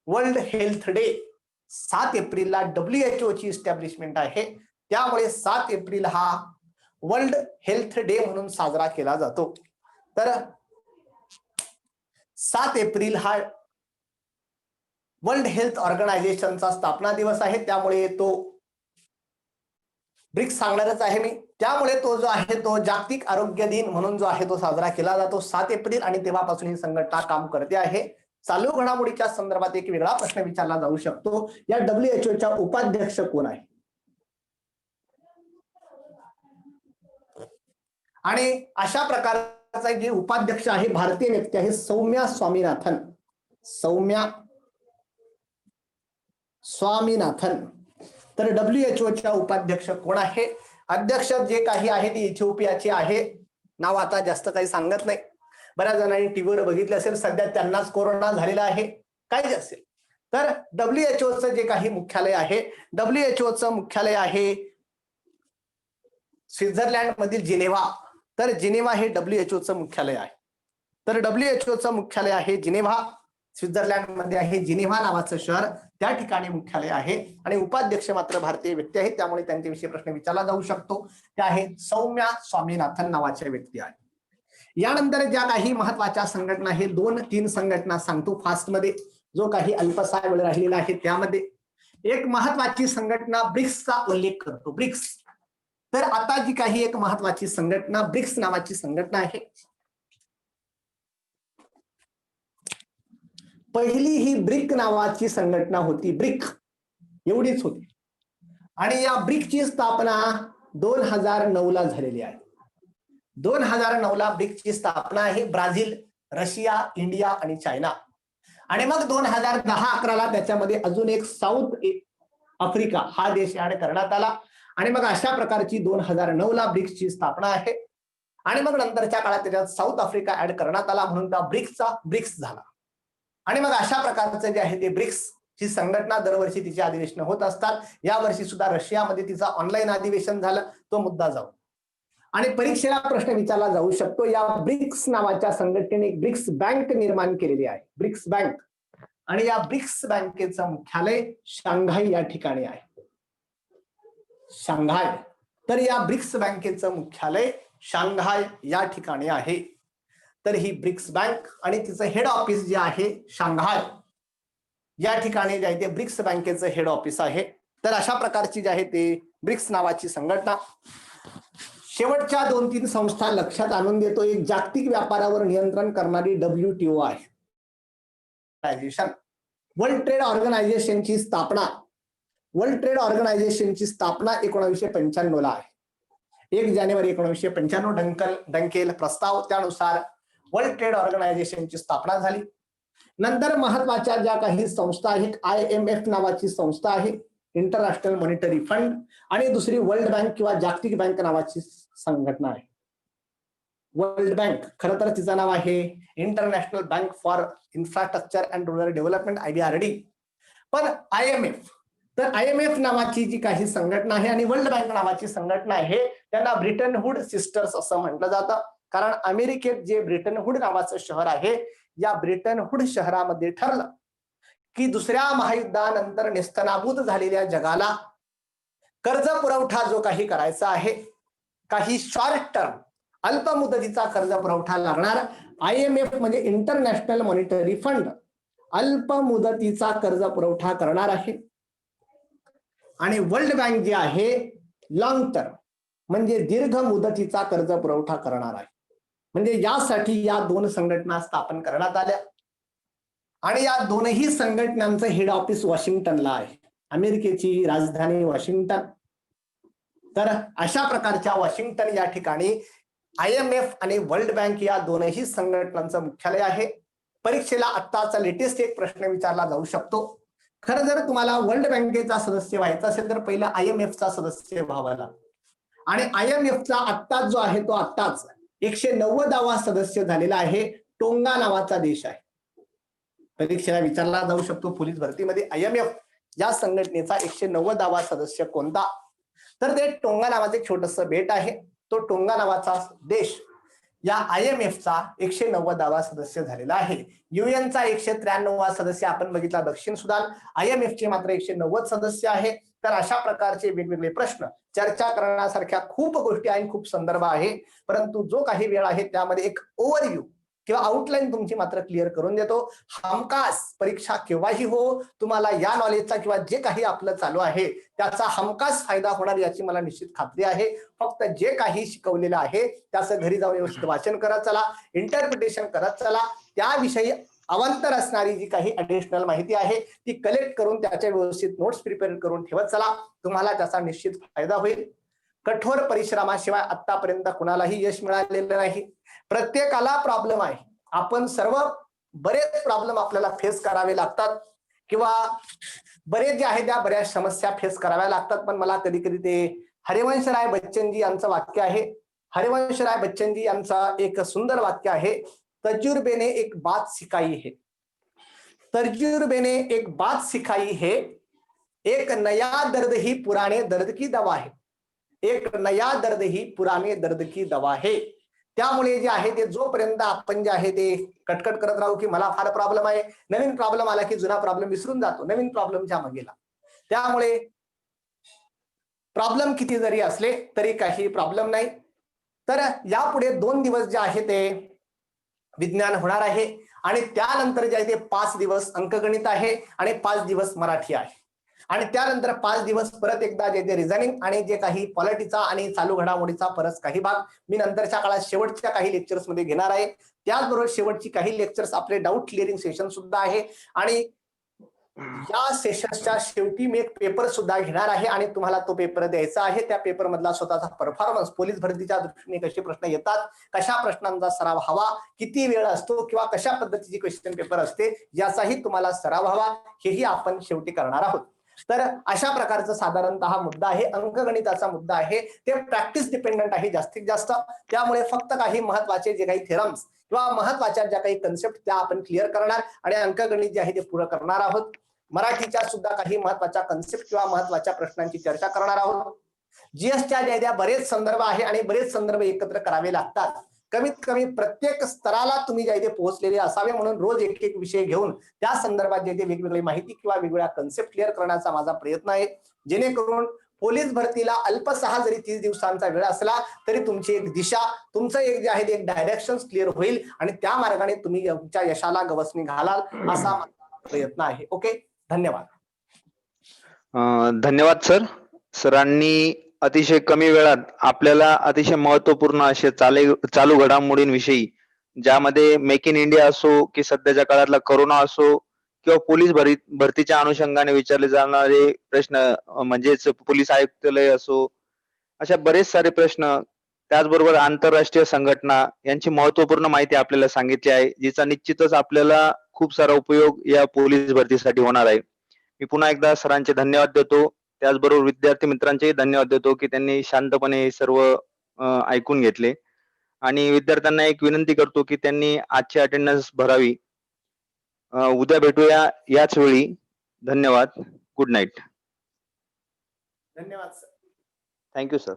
वर्ल्ड हेल्थ डे 7 एप्रिलला WHO ची इस्टॅब्लिशमेंट आहे, त्यामुळे 7 एप्रिल हा वर्ल्ड हेल्थ डे म्हणून साजरा केला जातो. तर 7 एप्रिल हा वर्ल्ड हेल्थ ऑर्गनायझेशनचा स्थापना दिवस आहे, त्यामुळे तो ब्रिक्स सांगणारच आहे मी. त्यामुळे तो जो आहे तो जागतिक आरोग्य दिन म्हणून जो आहे तो साजरा केला जातो 7 एप्रिल. आणि तेव्हापासून ही संघटना काम करते आहे. चालू घडामोडीच्या संदर्भात एक वेगळा प्रश्न विचारला जाऊ शकतो, या WHO च्या उपाध्यक्ष कोण आहे? आणि अशा प्रकारचा जे उपाध्यक्ष आहे भारतीय व्यक्ती आहे सौम्या स्वामीनाथन. सौम्या स्वामीनाथन. तर WHO च्या उपाध्यक्ष कोण आहे? अध्यक्ष जे काही आहे ते इथिओपियाचे आहे. नाव आता जास्त काही सांगत नाही. बऱ्याच जणांनी टीव्हीवर बघितले असेल, सध्या त्यांनाच कोरोना झालेला आहे, काही असेल. तर WHOचं जे काही मुख्यालय आहे, WHOचं मुख्यालय आहे स्वित्झर्लंड मधील जिनेव्हा. तर जिनेव्हा हे WHOचं मुख्यालय आहे. तर WHOचं मुख्यालय आहे जिनेव्हा, स्वित्झर्लंड मध्ये आहे. जिनेव्हा नावाचं शहर, त्या ठिकाणी मुख्यालय आहे. आणि उपाध्यक्ष मात्र भारतीय व्यक्ती आहेत, त्यामुळे त्यांच्याविषयी प्रश्न विचारला जाऊ शकतो. त्या आहेत सौम्या स्वामीनाथन नावाच्या व्यक्ती आहेत. यानंतर ज्या काही महत्वाच्या संघटना आहे, 2-3 संघटना सांगतो फास्ट मध्ये, जो काही अल्पसा वेळ राहिलेला आहे त्यामध्ये. एक महत्वाची संघटना ब्रिक्सचा उल्लेख करतो, ब्रिक्स. तर आता जी काही एक महत्वाची संघटना ब्रिक्स नावाची संघटना आहे, पहिली ही ब्रिक नावाची संघटना होती, ब्रिक एवढीच होती. आणि या ब्रिकची स्थापना 2009 ला झालेली आहे. 2009 ला ब्रिकची स्थापना आहे. ब्राझील, रशिया, इंडिया आणि चायना. आणि मग 2010-11 ला त्याच्यामध्ये अजून एक साऊथ आफ्रिका हा देश ऍड करण्यात आला. आणि मग अशा प्रकारची 2009 ला ब्रिक्सची स्थापना आहे. आणि मग नंतरच्या काळात त्याच्यात साऊथ आफ्रिका ऍड करण्यात आला, म्हणून त्या ब्रिक्सचा ब्रिक्स झाला. आणि मग अशा प्रकारचं जे आहे ते ब्रिक्स ही संघटना दरवर्षी तिचे अधिवेशन होत असतात. या वर्षी सुद्धा रशियामध्ये तिचं ऑनलाईन अधिवेशन झालं, तो मुद्दा जाऊ. आणि परीक्षेला प्रश्न विचारला जाऊ शकतो, या ब्रिक्स नावाच्या संघटनेने एक ब्रिक्स बँक निर्माण केलेली आहे, ब्रिक्स बँक. आणि या ब्रिक्स बँकेचं मुख्यालय शांघाय या ठिकाणी आहे, शांघाय. तर या ब्रिक्स बँकेचं मुख्यालय शांघाय या ठिकाणी आहे. तर ही ब्रिक्स बँक आणि तिचं हेड ऑफिस जे आहे शांघाय या ठिकाणी जे आहे ते ब्रिक्स बँकेचं हेड ऑफिस आहे. तर अशा प्रकारची जी आहे ते ब्रिक्स नावाची संघटना. शेवटच्या 2-3 संस्था लक्षात आणून देतो. एक जागतिक व्यापारावर नियंत्रण करणारी WTO आहे, वर्ल्ड ट्रेड ऑर्गनायझेशनची स्थापना. वर्ल्ड ट्रेड ऑर्गनायझेशनची स्थापना 1995 ला आहे. 1 जानेवारी 1995 डंकेल प्रस्ताव, त्यानुसार वर्ल्ड ट्रेड ऑर्गनायझेशनची स्थापना झाली. नंतर महत्वाच्या ज्या काही संस्था आहेत, IMF नावाची संस्था आहे, इंटरनॅशनल मॉनिटरी फंड. आणि दुसरी वर्ल्ड बँक किंवा जागतिक बँक नावाची संघटना आहे. वर्ल्ड बँक खरं तर तिचं नाव आहे international bank for infrastructure and rural development, IBRD. पण IMF, तर IMF नावाची जी काही संघटना आहे आणि वर्ल्ड बँक नावाची संघटना आहे, त्यांना ब्रिटन वूड सिस्टर्स असं म्हटलं जातं. कारण अमेरिकेत जे ब्रिटन वूड नावाचं शहर आहे या ब्रिटनहुड शहरामध्ये ठरलं की दुसऱ्या महायुद्धानंतर नेस्तनाबूत झालेल्या जगाला कर्ज पुरवठा जो काही करायचा आहे, काही शॉर्ट टर्म अल्प मुदतीचा कर्ज पुरवठा लागणार. IMF म्हणजे इंटरनॅशनल मॉनिटरी फंड अल्प मुदतीचा कर्ज पुरवठा करणार आहे आणि वर्ल्ड बँक जे आहे लॉंग टर्म म्हणजे दीर्घ मुदतीचा कर्ज पुरवठा करणार आहे. म्हणजे यासाठी या दोन संघटना स्थापन करण्यात आल्या आणि या दोनही संघटनांचं हेड ऑफिस वॉशिंग्टनला आहे. अमेरिकेची राजधानी वॉशिंग्टन. तर अशा प्रकारच्या वॉशिंग्टन या ठिकाणी IMF आणि वर्ल्ड बँक या दोनही संघटनांचं मुख्यालय आहे. परीक्षेला आत्ताचा लेटेस्ट एक प्रश्न विचारला जाऊ शकतो. खरं जर तुम्हाला वर्ल्ड बँकेचा सदस्य व्हायचा असेल तर पहिला IMF चा सदस्य व्हावा लागतो आणि IMF चा आत्ताच जो आहे तो आत्ताच 190वा सदस्य झालेला आहे. टोंगा नावाचा देश आहे. परीक्षेला विचारला जाऊ शकतो पोलीस भरतीमध्ये IMF या संघटनेचा 190वा सदस्य कोणता, तर ते टोंगा नावाचे छोटंसं बेट आहे. तो टोंगा नावाचा देश या IMF चा 190वा सदस्य झालेला आहे. UN चा 193वा सदस्य आपण बघितला दक्षिण सुदान. IMF चे मात्र 190 सदस्य आहे. तर अशा प्रकारचे वेगवेगळे प्रश्न चर्चा करण्यासारख्या खूप गोष्टी आणि खूप संदर्भ आहे, परंतु जो काही वेळ आहे त्यामध्ये एक ओव्हरव्ह्यू किंवा आउटलाईन तुमची मात्र क्लिअर करून देतो. हमखास परीक्षा केव्हाही हो, तुम्हाला या नॉलेजचा किंवा जे काही आपलं चालू आहे त्याचा हमखास फायदा होणार याची मला निश्चित खात्री आहे. फक्त जे काही शिकवलेलं आहे त्याचं घरी जाऊन व्यवस्थित वाचन करत चला, इंटरप्रिटेशन करत चला. त्याविषयी अवांतर असणारी जी काही ऍडिशनल माहिती आहे ती कलेक्ट करून त्याच्या व्यवस्थित नोट्स प्रिपेअर करून ठेवत चला. तुम्हाला त्याचा निश्चित फायदा होईल. कठोर परिश्रमाशिवाय आतापर्यंत कुणालाही यश मिळालेलं नाही. प्रत्येकाला प्रॉब्लेम आहे. आपण सर्व बरेच प्रॉब्लेम आपल्याला फेस करावे लागतात किंवा बरेच जे आहे त्या बऱ्याच समस्या फेस कराव्या लागतात. पण मला कधी कधी ते हरिवंशराय बच्चनजी यांचं वाक्य आहे. हरिवंशराय बच्चनजी यांचा एक सुंदर वाक्य आहे, तजुर्बे ने एक बात सिखाई है, तजुर्बे ने एक बात सिखाई है, एक नया दर्द ही पुराने दर्द की दवा है, एक नया दर्द ही पुराने दर्द की दवा है. त्यामुळे जे आहे ते जोपर्यंत आपण जे आहे ते कटकट करत राहू की मला फार प्रॉब्लेम आहे, नवीन प्रॉब्लेम आला की जुना प्रॉब्लेम विसरून जातो नवीन प्रॉब्लेमच्या मागेला. त्यामुळे प्रॉब्लेम किती जरी असले तरी काही प्रॉब्लेम नाही. तर यापुढे 2 दिवस जे आहे ते विज्ञान होणार आहे आणि त्यानंतर जे आहे ते 5 दिवस अंकगणित आहे आणि 5 दिवस मराठी आहे आणि त्यानंतर 5 दिवस परत एकदा जे ते रिझनिंग आणि जे काही पॉलिटीचा आणि चालू घडामोडीचा परत काही भाग मी नंतरच्या काळात शेवटच्या काही लेक्चर्स मध्ये घेणार आहे. त्याचबरोबर शेवटची काही लेक्चर्स आपले डाऊट क्लिअरिंग सेशन सुद्धा आहे आणि या सेशनच्या शेवटी मी एक पेपर सुद्धा घेणार आहे आणि तुम्हाला तो पेपर द्यायचा आहे. त्या पेपर मधला स्वतःचा परफॉर्मन्स, पोलीस भरतीच्या दृष्टीने कसे प्रश्न येतात, कशा प्रश्नांचा सराव हवा, किती वेळ असतो किंवा कशा पद्धतीची क्वेश्चन पेपर असते याचाही तुम्हाला सराव हवा, हेही आपण शेवटी करणार आहोत. तर अशा प्रकारचा साधारणतः हा मुद्दा आहे. अंकगणिताचा मुद्दा आहे ते प्रॅक्टिस डिपेंडंट आहे जास्तीत जास्त. त्यामुळे फक्त काही महत्वाचे जे काही थेरम्स किंवा महत्वाच्या ज्या काही कन्सेप्ट त्या आपण क्लिअर करणार आणि अंकगणित जे आहे ते पूर्ण करणार आहोत. मराठीच्या सुद्धा काही महत्वाच्या कन्सेप्ट किंवा महत्वाच्या प्रश्नांची चर्चा करणार आहोत. जीएसच्या ज्या द्या बरेच संदर्भ आहे आणि बरेच संदर्भ एकत्र करावे लागतात. कमीत कमी प्रत्येक स्तराला तुम्ही जे पोहोचलेले असावे म्हणून रोज एक एक विषय घेऊन त्या संदर्भात जे वेगवेगळी माहिती किंवा वेगवेगळ्या कन्सेप्ट क्लिअर करण्याचा माझा प्रयत्न आहे, जेणेकरून पोलीस भरतीला अल्पसहा जरी 30 दिवसांचा वेळ असला तरी तुमची एक दिशा, तुमचं एक जे आहे ते एक डायरेक्शन क्लिअर होईल आणि त्या मार्गाने तुम्ही तुमच्या यशाला गवसणी घालाल असा माझा प्रयत्न आहे. ओके, धन्यवाद. धन्यवाद सर. सरांनी अतिशय कमी वेळात आपल्याला अतिशय महत्वपूर्ण असे चालू घडामोडींविषयी, ज्यामध्ये मेक इन इंडिया असो की सध्याच्या काळातला कोरोना असो किंवा पोलीस भरतीच्या अनुषंगाने विचारले जाणारे प्रश्न म्हणजेच पोलीस आयुक्तालय असो, अशा बरेच सारे प्रश्न, त्याचबरोबर आंतरराष्ट्रीय संघटना यांची महत्वपूर्ण माहिती आपल्याला सांगितली आहे, जिचा निश्चितच आपल्याला खूप सारा उपयोग या पोलीस भरतीसाठी होणार आहे. मी पुन्हा एकदा सरांचे धन्यवाद देतो. त्याचबरोबर विद्यार्थी मित्रांचेही धन्यवाद देतो की त्यांनी शांतपणे सर्व ऐकून घेतले आणि विद्यार्थ्यांना एक विनंती करतो की त्यांनी आजची अटेंडन्स भरावी. उद्या भेटूया याच वेळी. धन्यवाद. Good night. धन्यवाद सर. Thank you sir.